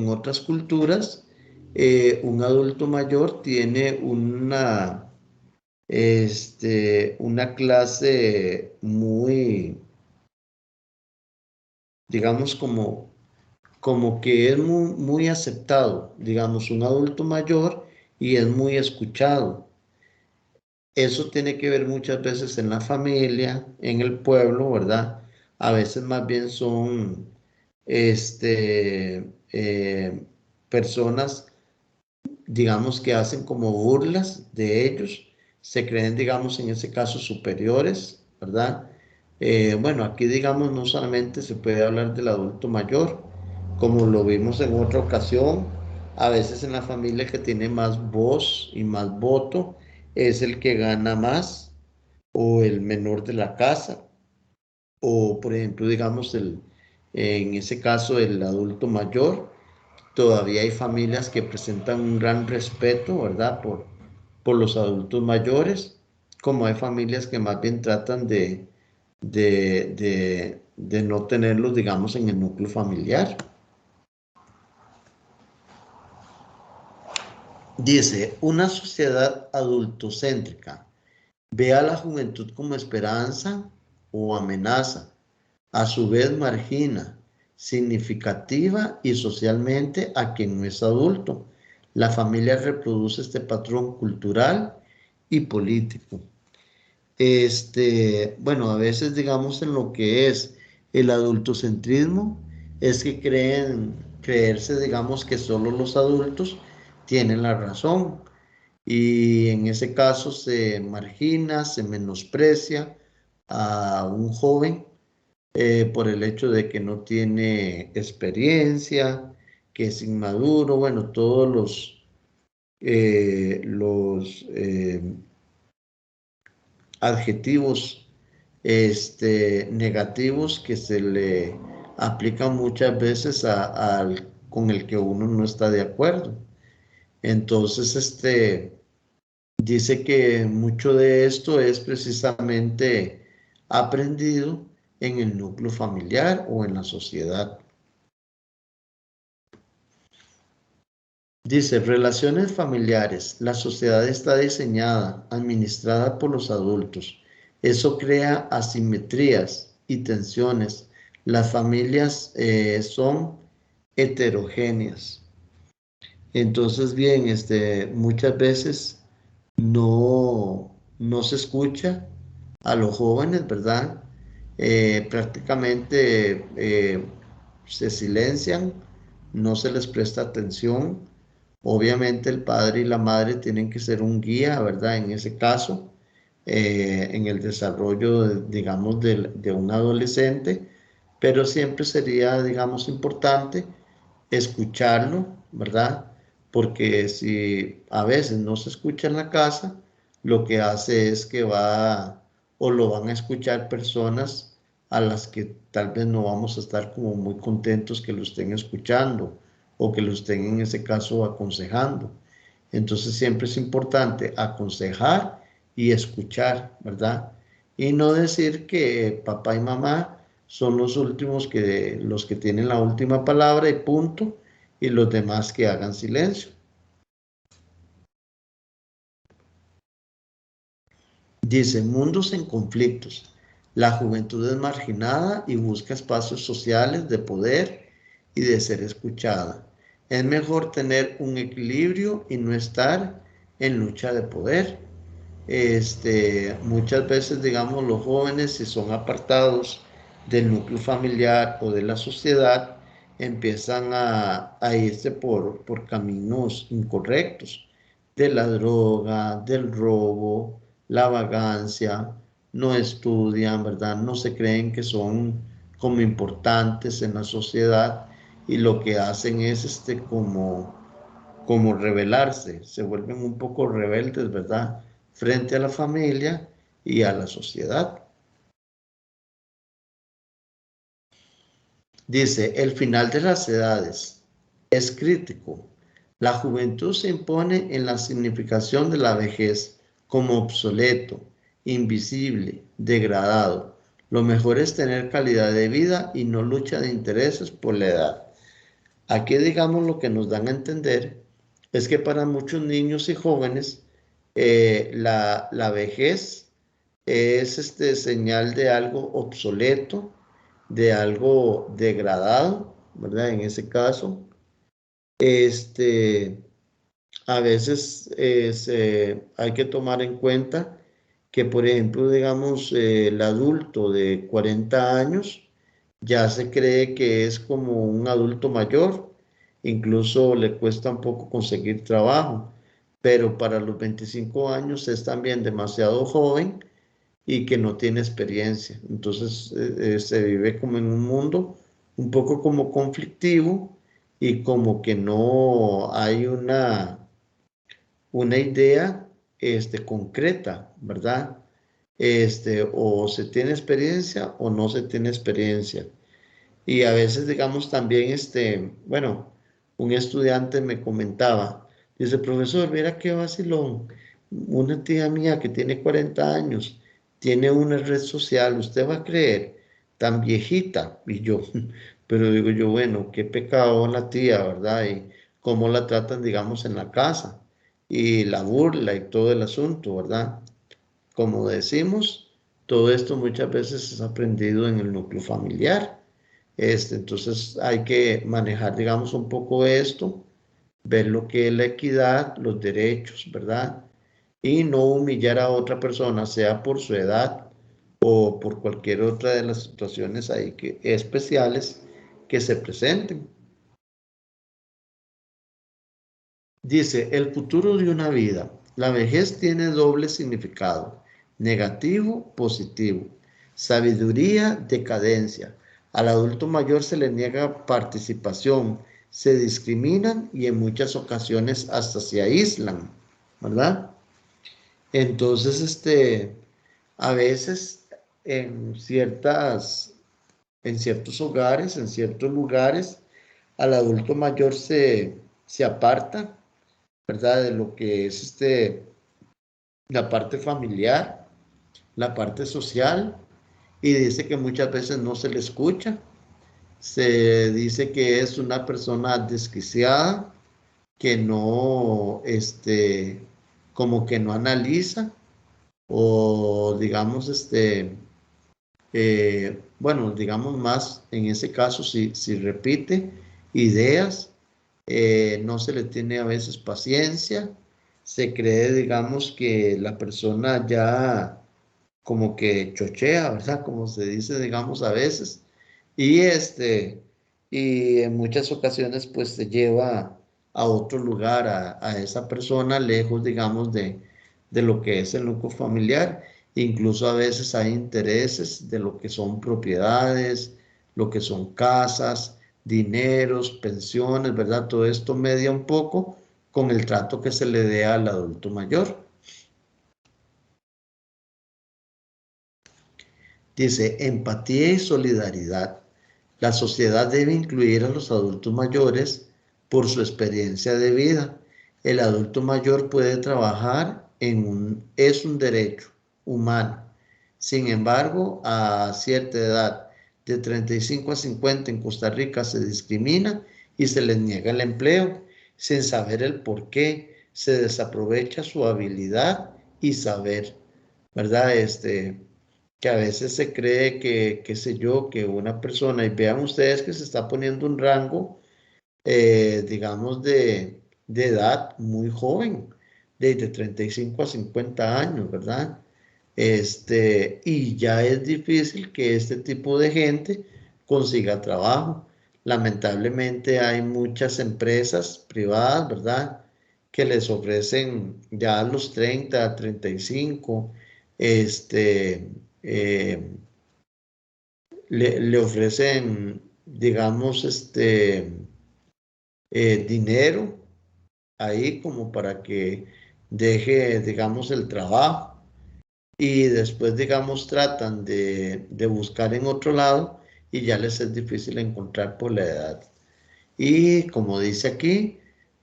otras culturas, un adulto mayor tiene una clase muy, digamos, como que es muy aceptado, digamos, un adulto mayor y es muy escuchado. Eso tiene que ver muchas veces en la familia, en el pueblo, ¿verdad? A veces más bien son personas, digamos, que hacen como burlas de ellos, se creen, digamos, en ese caso superiores, ¿verdad? Bueno, aquí, digamos, no solamente se puede hablar del adulto mayor, como lo vimos en otra ocasión, a veces en la familia que tiene más voz y más voto es el que gana más o el menor de la casa, o por ejemplo, digamos, en ese caso el adulto mayor. Todavía hay familias que presentan un gran respeto, ¿verdad? Por los adultos mayores, como hay familias que más bien tratan de no tenerlos, digamos, en el núcleo familiar. Dice, una sociedad adultocéntrica ve a la juventud como esperanza o amenaza. A su vez margina significativa y socialmente a quien no es adulto. La familia reproduce este patrón cultural y político. Bueno, a veces digamos en lo que es el adultocentrismo, es que creerse, digamos, que solo los adultos tienen la razón y en ese caso se margina, se menosprecia a un joven por el hecho de que no tiene experiencia, que es inmaduro, bueno, todos los adjetivos negativos que se le aplican muchas veces con el que uno no está de acuerdo. Entonces, dice que mucho de esto es precisamente aprendido en el núcleo familiar o en la sociedad. Dice, relaciones familiares. La sociedad está diseñada, administrada por los adultos. Eso crea asimetrías y tensiones. Las familias son heterogéneas. Entonces, bien, muchas veces no se escucha a los jóvenes, ¿verdad? Prácticamente se silencian, no se les presta atención. Obviamente el padre y la madre tienen que ser un guía, ¿verdad? En ese caso, en el desarrollo, digamos, de un adolescente, pero siempre sería, digamos, importante escucharlo, ¿verdad? Porque si a veces no se escucha en la casa, lo que hace es que va o lo van a escuchar personas a las que tal vez no vamos a estar como muy contentos que lo estén escuchando o que lo estén en ese caso aconsejando. Entonces siempre es importante aconsejar y escuchar, ¿verdad? Y no decir que papá y mamá son los que tienen la última palabra y punto, y los demás que hagan silencio. Dice, mundos en conflictos. La juventud es marginada y busca espacios sociales de poder y de ser escuchada. Es mejor tener un equilibrio y no estar en lucha de poder. Muchas veces, digamos, los jóvenes, si son apartados del núcleo familiar o de la sociedad, empiezan a irse por caminos incorrectos, de la droga, del robo, la vagancia, no estudian, ¿verdad? No se creen que son como importantes en la sociedad y lo que hacen es como rebelarse, se vuelven un poco rebeldes, ¿verdad? Frente a la familia y a la sociedad. Dice, el final de las edades es crítico. La juventud se impone en la significación de la vejez como obsoleto, invisible, degradado. Lo mejor es tener calidad de vida y no lucha de intereses por la edad. Aquí, digamos, lo que nos dan a entender es que para muchos niños y jóvenes la vejez es señal de algo obsoleto, de algo degradado, ¿verdad? En ese caso, este, a veces hay que tomar en cuenta que, por ejemplo, digamos, el adulto de 40 años ya se cree que es como un adulto mayor, incluso le cuesta un poco conseguir trabajo, pero para los 25 años es también demasiado joven y que no tiene experiencia. Entonces se vive como en un mundo un poco como conflictivo y como que no hay una idea concreta, ¿verdad? O se tiene experiencia o no se tiene experiencia. Y a veces, digamos, también, bueno, un estudiante me comentaba, dice, profesor, mira qué vacilón, una tía mía que tiene 40 años, tiene una red social, usted va a creer, tan viejita, y yo, pero digo yo, bueno, qué pecado la tía, ¿verdad? Y cómo la tratan, digamos, en la casa, y la burla y todo el asunto, ¿verdad? Como decimos, todo esto muchas veces es aprendido en el núcleo familiar. Entonces hay que manejar, digamos, un poco esto, ver lo que es la equidad, los derechos, ¿verdad? Y no humillar a otra persona, sea por su edad o por cualquier otra de las situaciones ahí especiales que se presenten. Dice, el futuro de una vida. La vejez tiene doble significado, negativo, positivo. Sabiduría, decadencia. Al adulto mayor se le niega participación, se discriminan y en muchas ocasiones hasta se aíslan, ¿verdad? Entonces, a veces en ciertos hogares, en ciertos lugares, al adulto mayor se aparta, ¿verdad? De lo que es la parte familiar, la parte social, y dice que muchas veces no se le escucha. Se dice que es una persona desquiciada, que no, como que no analiza, o digamos, bueno, digamos más en ese caso, si repite ideas, no se le tiene a veces paciencia, se cree, digamos, que la persona ya como que chochea, ¿verdad? Como se dice, digamos, a veces, y y en muchas ocasiones pues se lleva a otro lugar a esa persona, lejos, digamos, de lo que es el núcleo familiar. Incluso a veces hay intereses de lo que son propiedades, lo que son casas, dineros, pensiones, ¿verdad? Todo esto media un poco con el trato que se le dé al adulto mayor. Dice, empatía y solidaridad. La sociedad debe incluir a los adultos mayores por su experiencia de vida. El adulto mayor puede trabajar es un derecho humano. Sin embargo, a cierta edad, de 35 a 50 en Costa Rica se discrimina y se les niega el empleo sin saber el por qué. Se desaprovecha su habilidad y saber, ¿verdad? Que a veces se cree que, qué sé yo, que una persona, y vean ustedes que se está poniendo un rango, digamos, de edad muy joven, de 35 a 50 años, ¿verdad? Y ya es difícil que este tipo de gente consiga trabajo. Lamentablemente hay muchas empresas privadas, ¿verdad? Que les ofrecen ya a los 30, 35, este, eh, le ofrecen, digamos, dinero ahí como para que deje, digamos, el trabajo y después, digamos, tratan de buscar en otro lado y ya les es difícil encontrar por la edad. Y como dice aquí,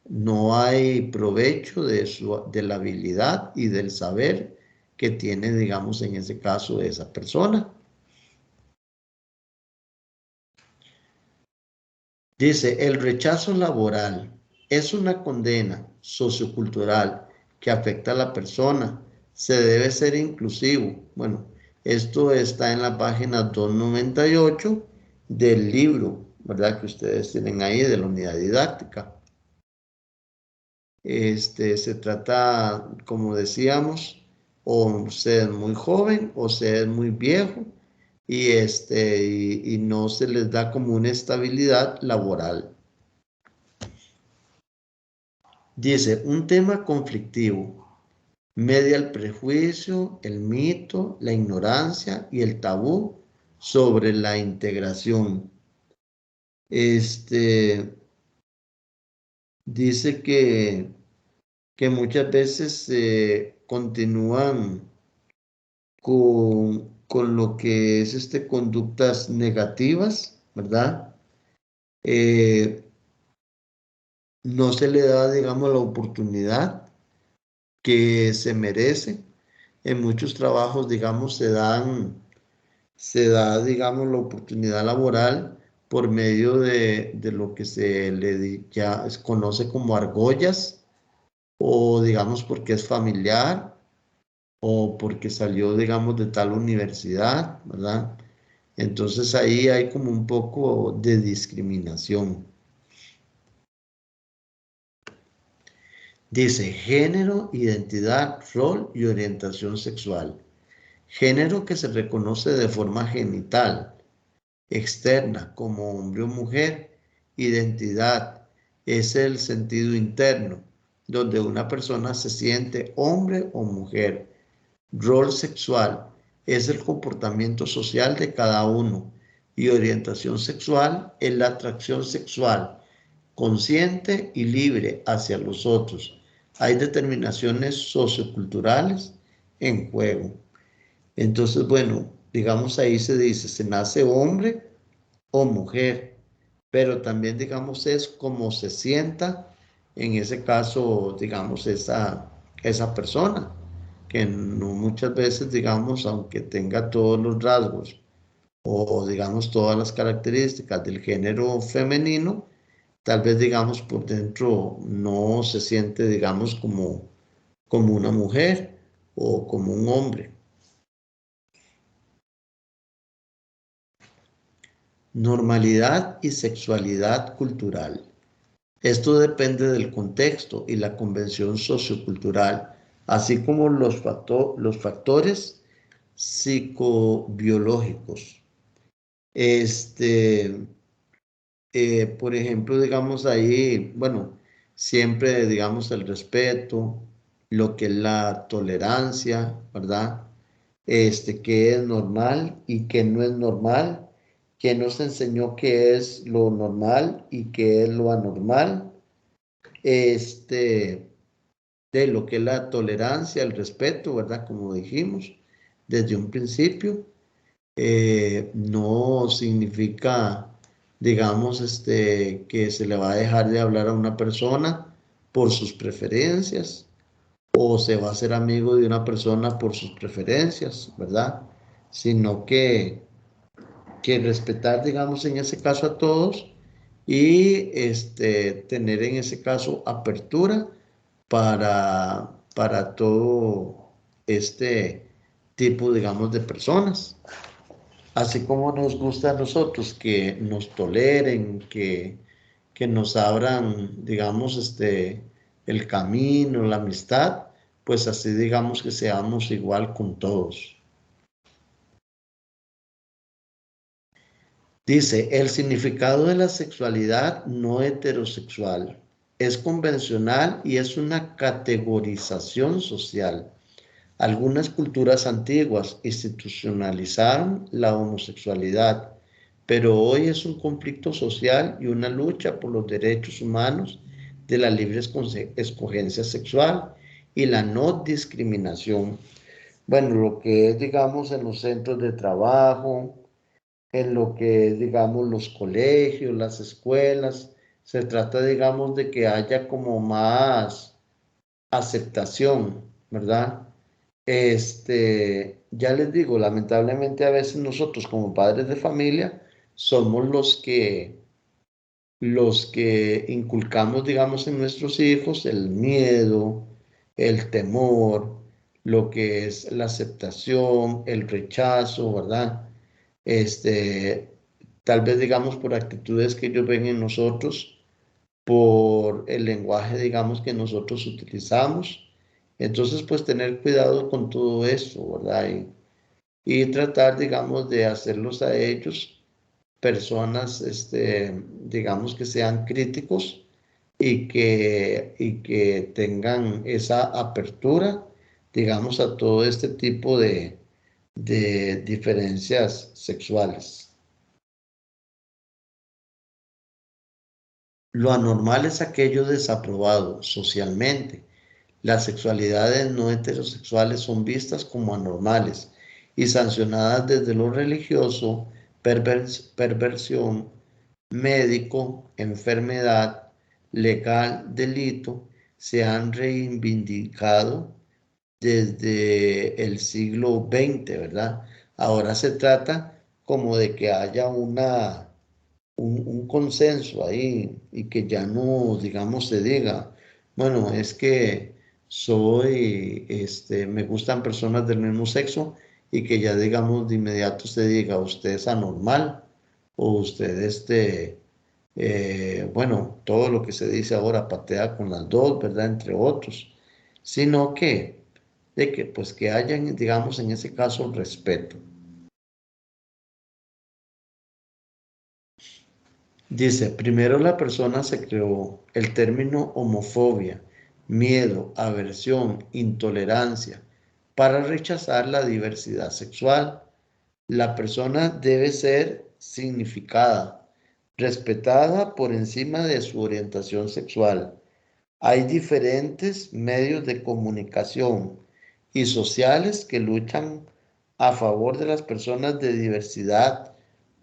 No hay provecho de la habilidad y del saber que tiene, digamos, en ese caso esa persona. Dice, el rechazo laboral es una condena sociocultural que afecta a la persona. Se debe ser inclusivo. Bueno, esto está en la página 298 del libro, ¿verdad? Que ustedes tienen ahí de la unidad didáctica. Se trata, como decíamos, o se es muy joven o se es muy viejo y no se les da como una estabilidad laboral. Dice, un tema conflictivo media el prejuicio, el mito, la ignorancia y el tabú sobre la integración. Dice que muchas veces continúan con lo que es conductas negativas, ¿verdad? Eh, no se le da, digamos, la oportunidad que se merece. En muchos trabajos, digamos, se da, digamos, la oportunidad laboral por medio de lo que se ya conoce como argollas, o digamos porque es familiar, o porque salió, digamos, de tal universidad, ¿verdad? Entonces ahí hay como un poco de discriminación. Dice género, identidad, rol y orientación sexual. Género que se reconoce de forma genital, externa, como hombre o mujer. Identidad es el sentido interno, donde una persona se siente hombre o mujer. Rol sexual es el comportamiento social de cada uno. Y orientación sexual es la atracción sexual consciente y libre hacia los otros. Hay determinaciones socioculturales en juego. Entonces, bueno, digamos ahí se dice, se nace hombre o mujer, pero también, digamos, es como se sienta en ese caso, digamos, esa persona, que no muchas veces, digamos, aunque tenga todos los rasgos o, digamos, todas las características del género femenino, tal vez, digamos, por dentro no se siente, digamos, como una mujer o como un hombre. Normalidad y sexualidad cultural. Esto depende del contexto y la convención sociocultural, así como los factores psicobiológicos. Este, por ejemplo, digamos ahí, bueno, siempre, digamos, el respeto, lo que es la tolerancia, ¿verdad? Qué es normal y qué no es normal, qué nos enseñó qué es lo normal y qué es lo anormal, de lo que es la tolerancia, el respeto, ¿verdad? Como dijimos desde un principio, no significa, digamos, que se le va a dejar de hablar a una persona por sus preferencias o se va a hacer amigo de una persona por sus preferencias, ¿verdad? Sino que respetar, digamos, en ese caso a todos y tener en ese caso apertura para todo este tipo, digamos, de personas. Así como nos gusta a nosotros que nos toleren, que nos abran, digamos, el camino, la amistad, pues así digamos que seamos igual con todos. Dice, el significado de la sexualidad no heterosexual es convencional y es una categorización social. Algunas culturas antiguas institucionalizaron la homosexualidad, pero hoy es un conflicto social y una lucha por los derechos humanos de la libre escogencia sexual y la no discriminación. Bueno, lo que es, digamos, en los centros de trabajo, en lo que es, digamos, los colegios, las escuelas, Se trata, digamos, de que haya como más aceptación, ¿verdad? Ya les digo, lamentablemente a veces nosotros como padres de familia somos los que inculcamos, digamos, en nuestros hijos el miedo, el temor, lo que es la aceptación, el rechazo, ¿verdad? Este, Tal vez, digamos, por actitudes que ellos ven en nosotros, por el lenguaje, digamos, que nosotros utilizamos. Entonces, pues tener cuidado con todo esto, ¿verdad? Y tratar, digamos, de hacerlos a ellos personas, digamos, que sean críticos y que tengan esa apertura, digamos, a todo este tipo de diferencias sexuales. Lo anormal es aquello desaprobado socialmente. Las sexualidades no heterosexuales son vistas como anormales y sancionadas desde lo religioso, perversión, médico, enfermedad, legal, delito, se han reivindicado desde el siglo XX, ¿verdad? Ahora se trata como de que haya un consenso ahí y que ya no, digamos, se diga, bueno, es que me gustan personas del mismo sexo y que ya, digamos, de inmediato se diga, usted es anormal o usted, bueno, todo lo que se dice ahora patea con las dos, ¿verdad? Entre otros, sino de que, pues, que hayan, digamos, en ese caso, respeto. Dice, primero la persona se creó el término homofobia, miedo, aversión, intolerancia, para rechazar la diversidad sexual. La persona debe ser significada, respetada por encima de su orientación sexual. Hay diferentes medios de comunicación y sociales que luchan a favor de las personas de diversidad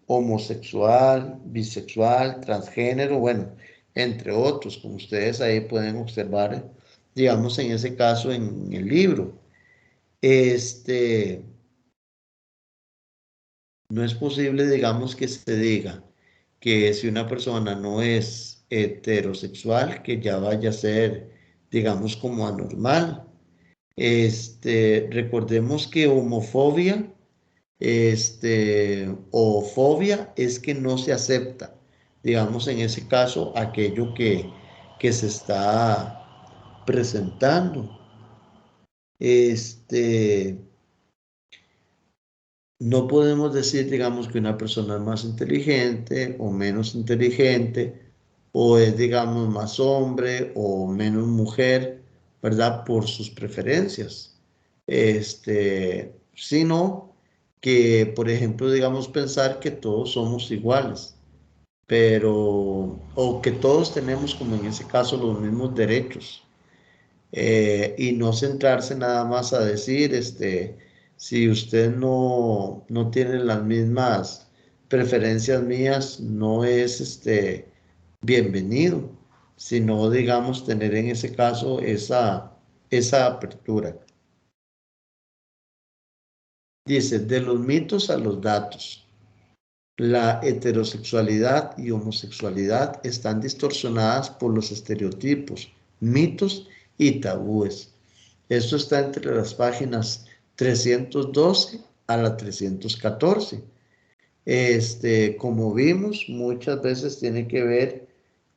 homosexual, bisexual, transgénero, bueno, entre otros, como ustedes ahí pueden observar, digamos, en ese caso en el libro. Este, no es posible, digamos, que se diga que si una persona no es heterosexual, que ya vaya a ser, digamos, como anormal. Recordemos que homofobia, o fobia es que no se acepta, digamos, en ese caso, aquello que se está presentando. Este, no podemos decir, digamos, que una persona es más inteligente o menos inteligente, o es, digamos, más hombre o menos mujer, ¿verdad? Por sus preferencias. Sino que, por ejemplo, digamos, pensar que todos somos iguales, pero, o que todos tenemos, como en ese caso, los mismos derechos, y no centrarse nada más a decir, si usted no tiene las mismas preferencias mías, no es, bienvenido, sino, digamos, tener en ese caso esa apertura. Dice, de los mitos a los datos. La heterosexualidad y homosexualidad están distorsionadas por los estereotipos, mitos y tabúes. Esto está entre las páginas 312 a la 314. Como vimos, muchas veces tiene que ver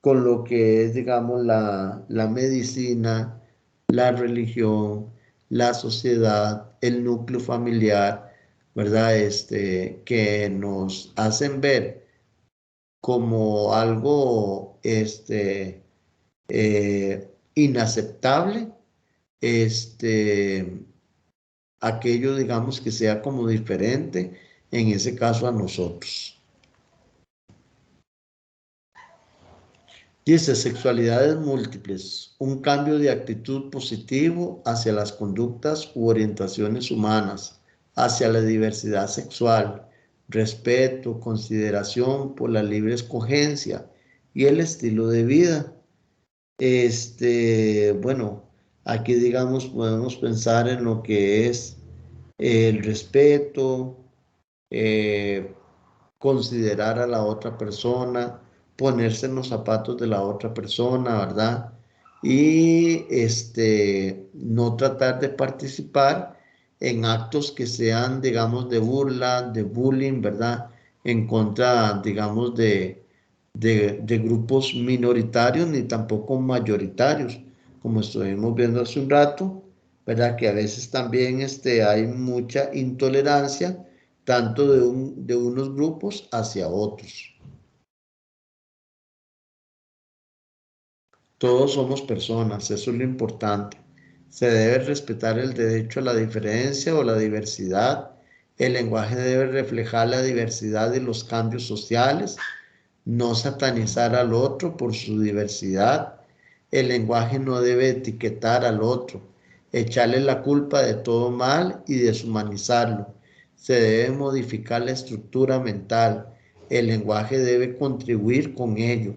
con lo que es, digamos, la medicina, la religión, la sociedad, el núcleo familiar, ¿verdad? Que nos hacen ver como algo, inaceptable, este, aquello, digamos, que sea como diferente, en ese caso a nosotros. Dice, sexualidades múltiples, un cambio de actitud positivo hacia las conductas u orientaciones humanas, hacia la diversidad sexual, respeto, consideración por la libre escogencia y el estilo de vida. Bueno, aquí digamos podemos pensar en lo que es el respeto, eh, considerar a la otra persona, ponerse en los zapatos de la otra persona, ¿verdad? Y no tratar de participar en actos que sean, digamos, de burla, de bullying, ¿verdad? En contra, digamos, de grupos minoritarios ni tampoco mayoritarios, como estuvimos viendo hace un rato, ¿verdad? Que a veces también hay mucha intolerancia tanto de unos grupos hacia otros. Todos somos personas, eso es lo importante. Se debe respetar el derecho a la diferencia o la diversidad. El lenguaje debe reflejar la diversidad y los cambios sociales, no satanizar al otro por su diversidad. El lenguaje no debe etiquetar al otro, echarle la culpa de todo mal y deshumanizarlo. Se debe modificar la estructura mental. El lenguaje debe contribuir con ello,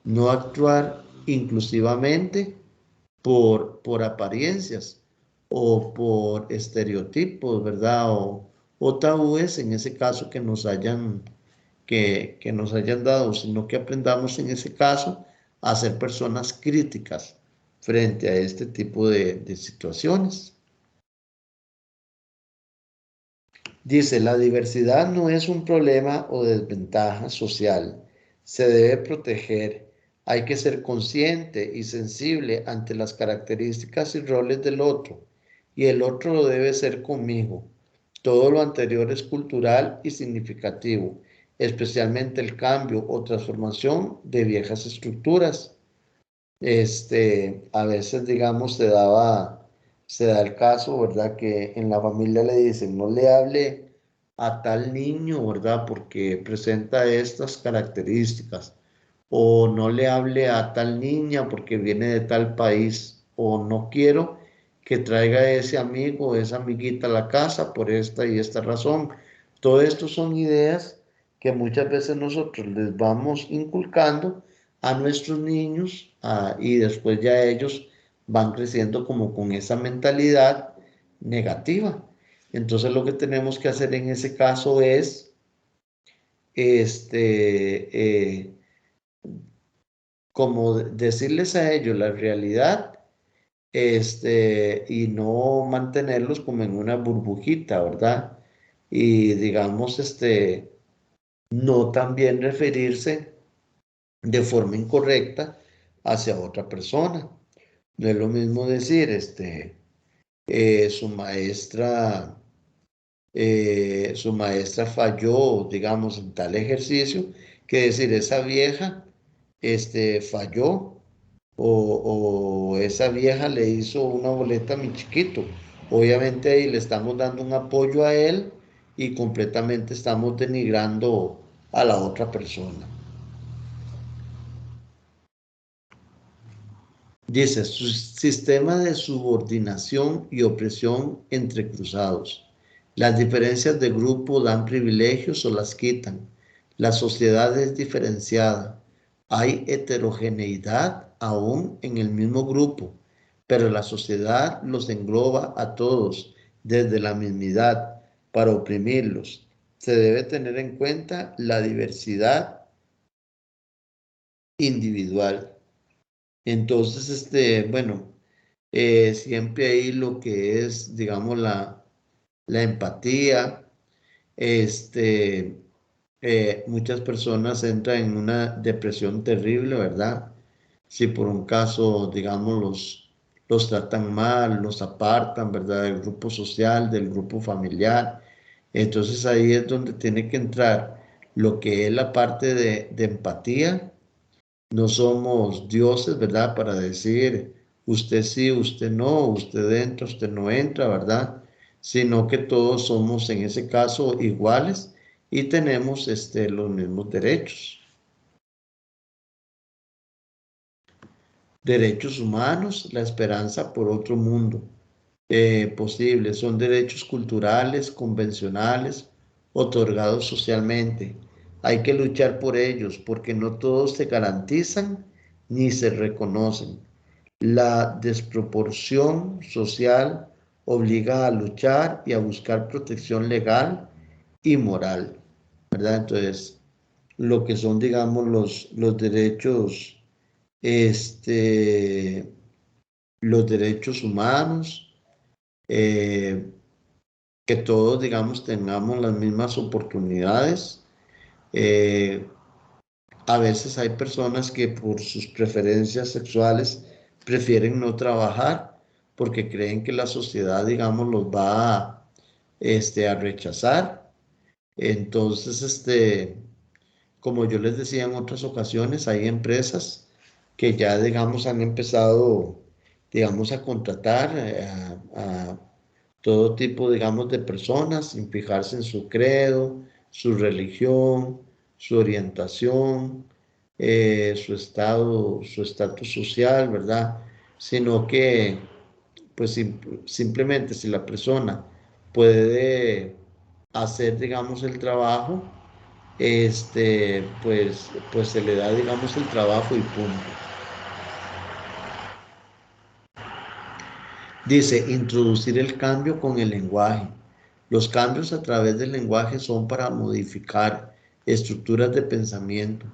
no actuar inclusivamente por apariencias o por estereotipos, ¿verdad? O tabúes en ese caso que nos hayan dado, sino que aprendamos en ese caso a ser personas críticas frente a este tipo de situaciones. Dice, la diversidad no es un problema o desventaja social. Se debe proteger. Hay que ser consciente y sensible ante las características y roles del otro, y el otro lo debe ser conmigo. Todo lo anterior es cultural y significativo, especialmente el cambio o transformación de viejas estructuras. A veces, digamos, se da el caso, ¿verdad? Que en la familia le dicen, no le hable a tal niño, ¿verdad? Porque presenta estas características. O no le hable a tal niña porque viene de tal país. O no quiero que traiga ese amigo o esa amiguita a la casa por esta y esta razón. Todo esto son ideas que muchas veces nosotros les vamos inculcando a nuestros niños y después ya ellos van creciendo como con esa mentalidad negativa. Entonces lo que tenemos que hacer en ese caso es como decirles a ellos la realidad, y no mantenerlos como en una burbujita, ¿verdad? Y digamos, no también referirse de forma incorrecta hacia otra persona. No es lo mismo decir, su maestra falló, digamos, en tal ejercicio, que decir, esa vieja, falló, o esa vieja le hizo una boleta a mi chiquito. Obviamente ahí le estamos dando un apoyo a él y completamente estamos denigrando a la otra persona. Dice, su sistema de subordinación y opresión entre cruzados. Las diferencias de grupo dan privilegios o las quitan. La sociedad es diferenciada. Hay heterogeneidad aún en el mismo grupo, pero la sociedad los engloba a todos desde la mismidad para oprimirlos. Se debe tener en cuenta la diversidad individual. Entonces, bueno, siempre ahí lo que es, digamos, la empatía, este, muchas personas entran en una depresión terrible, ¿verdad? Si por un caso, digamos, los tratan mal, los apartan, ¿verdad? Del grupo social, del grupo familiar. Entonces ahí es donde tiene que entrar lo que es la parte de empatía. No somos dioses, ¿verdad? Para decir usted sí, usted no, usted entra, usted no entra, ¿verdad? Sino que todos somos en ese caso iguales y tenemos los mismos derechos. Derechos humanos, la esperanza por otro mundo posible. Son derechos culturales, convencionales, otorgados socialmente. Hay que luchar por ellos porque no todos se garantizan ni se reconocen. La desproporción social obliga a luchar y a buscar protección legal y moral, ¿verdad? Entonces, lo que son, digamos, los derechos, este, los derechos humanos, eh, que todos, digamos, tengamos las mismas oportunidades. Eh, a veces hay personas que por sus preferencias sexuales prefieren no trabajar porque creen que la sociedad, digamos, los va a rechazar. Entonces, como yo les decía en otras ocasiones, hay empresas que ya, digamos, han empezado, digamos, a contratar a todo tipo, digamos, de personas sin fijarse en su credo, su religión, su orientación, su estatus social, ¿verdad? Sino que, pues, simplemente si la persona puede hacer, digamos, el trabajo, pues se le da, digamos, el trabajo y punto. Dice, introducir el cambio con el lenguaje. Los cambios a través del lenguaje son para modificar estructuras de pensamiento.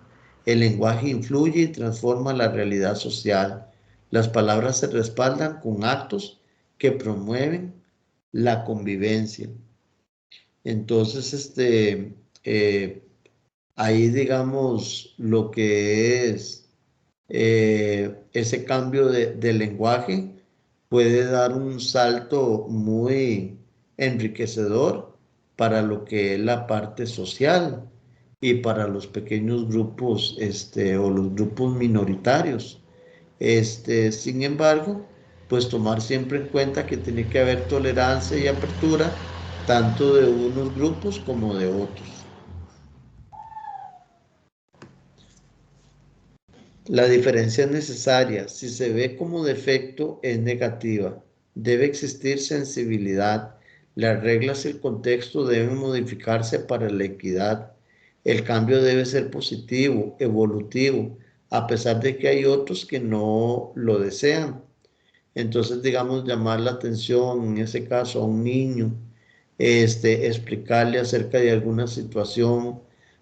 El lenguaje influye y transforma la realidad social. Las palabras se respaldan con actos que promueven la convivencia. Entonces, eh, ahí digamos lo que es ese cambio de lenguaje puede dar un salto muy enriquecedor para lo que es la parte social y para los pequeños grupos o los grupos minoritarios. Sin embargo, pues tomar siempre en cuenta que tiene que haber tolerancia y apertura tanto de unos grupos como de otros. La diferencia es necesaria. Si se ve como defecto, es negativa. Debe existir sensibilidad. Las reglas y el contexto deben modificarse para la equidad. El cambio debe ser positivo, evolutivo, a pesar de que hay otros que no lo desean. Entonces, digamos, llamar la atención, en ese caso, a un niño, explicarle acerca de alguna situación,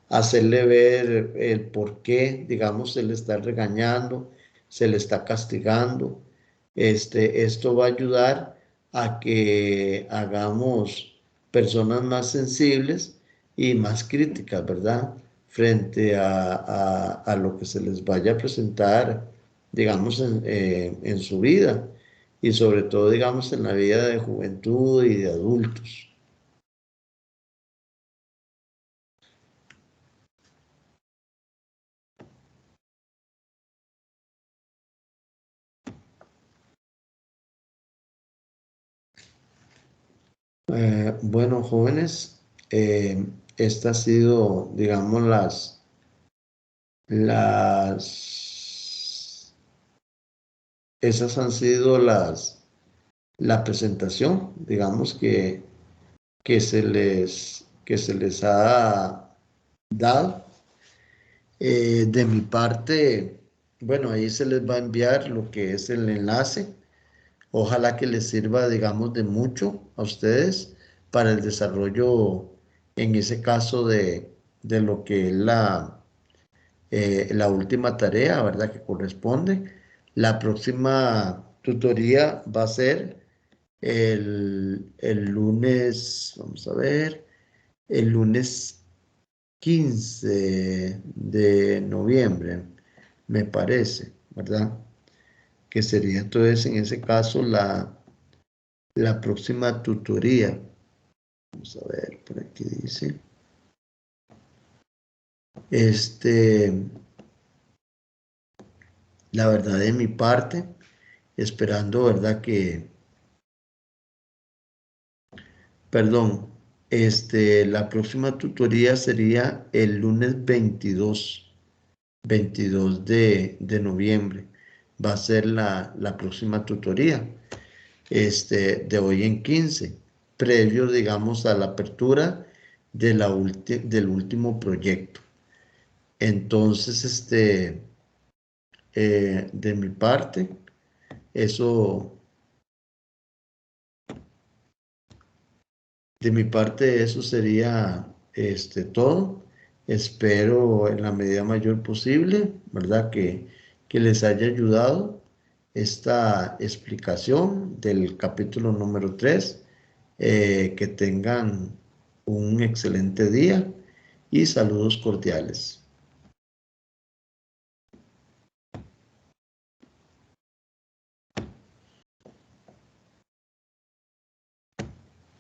hacerle ver el por qué, digamos, se le está regañando, se le está castigando. Esto va a ayudar a que hagamos personas más sensibles y más críticas, ¿verdad? Frente a lo que se les vaya a presentar, digamos, en su vida y sobre todo, digamos, en la vida de juventud y de adultos. Bueno, jóvenes, estas han sido, digamos, las, esas han sido la presentación, digamos, que se les ha dado. De mi parte, bueno, ahí se les va a enviar lo que es el enlace. Ojalá que les sirva, digamos, de mucho a ustedes para el desarrollo, en ese caso, de lo que es la última tarea, ¿verdad? Que corresponde. La próxima tutoría va a ser el lunes, vamos a ver, el lunes 15 de noviembre, me parece, ¿verdad? Que sería entonces en ese caso la próxima tutoría. Vamos a ver, por aquí dice. Este, la verdad de mi parte, esperando, ¿verdad? Perdón, la próxima tutoría sería el lunes 22 de noviembre. Va a ser la próxima tutoría, de hoy en 15 previo, digamos, a la apertura del último proyecto. Entonces, de mi parte, eso, eso sería todo. Espero en la medida mayor posible, ¿verdad? Que les haya ayudado esta explicación del capítulo número 3. Que tengan un excelente día y saludos cordiales.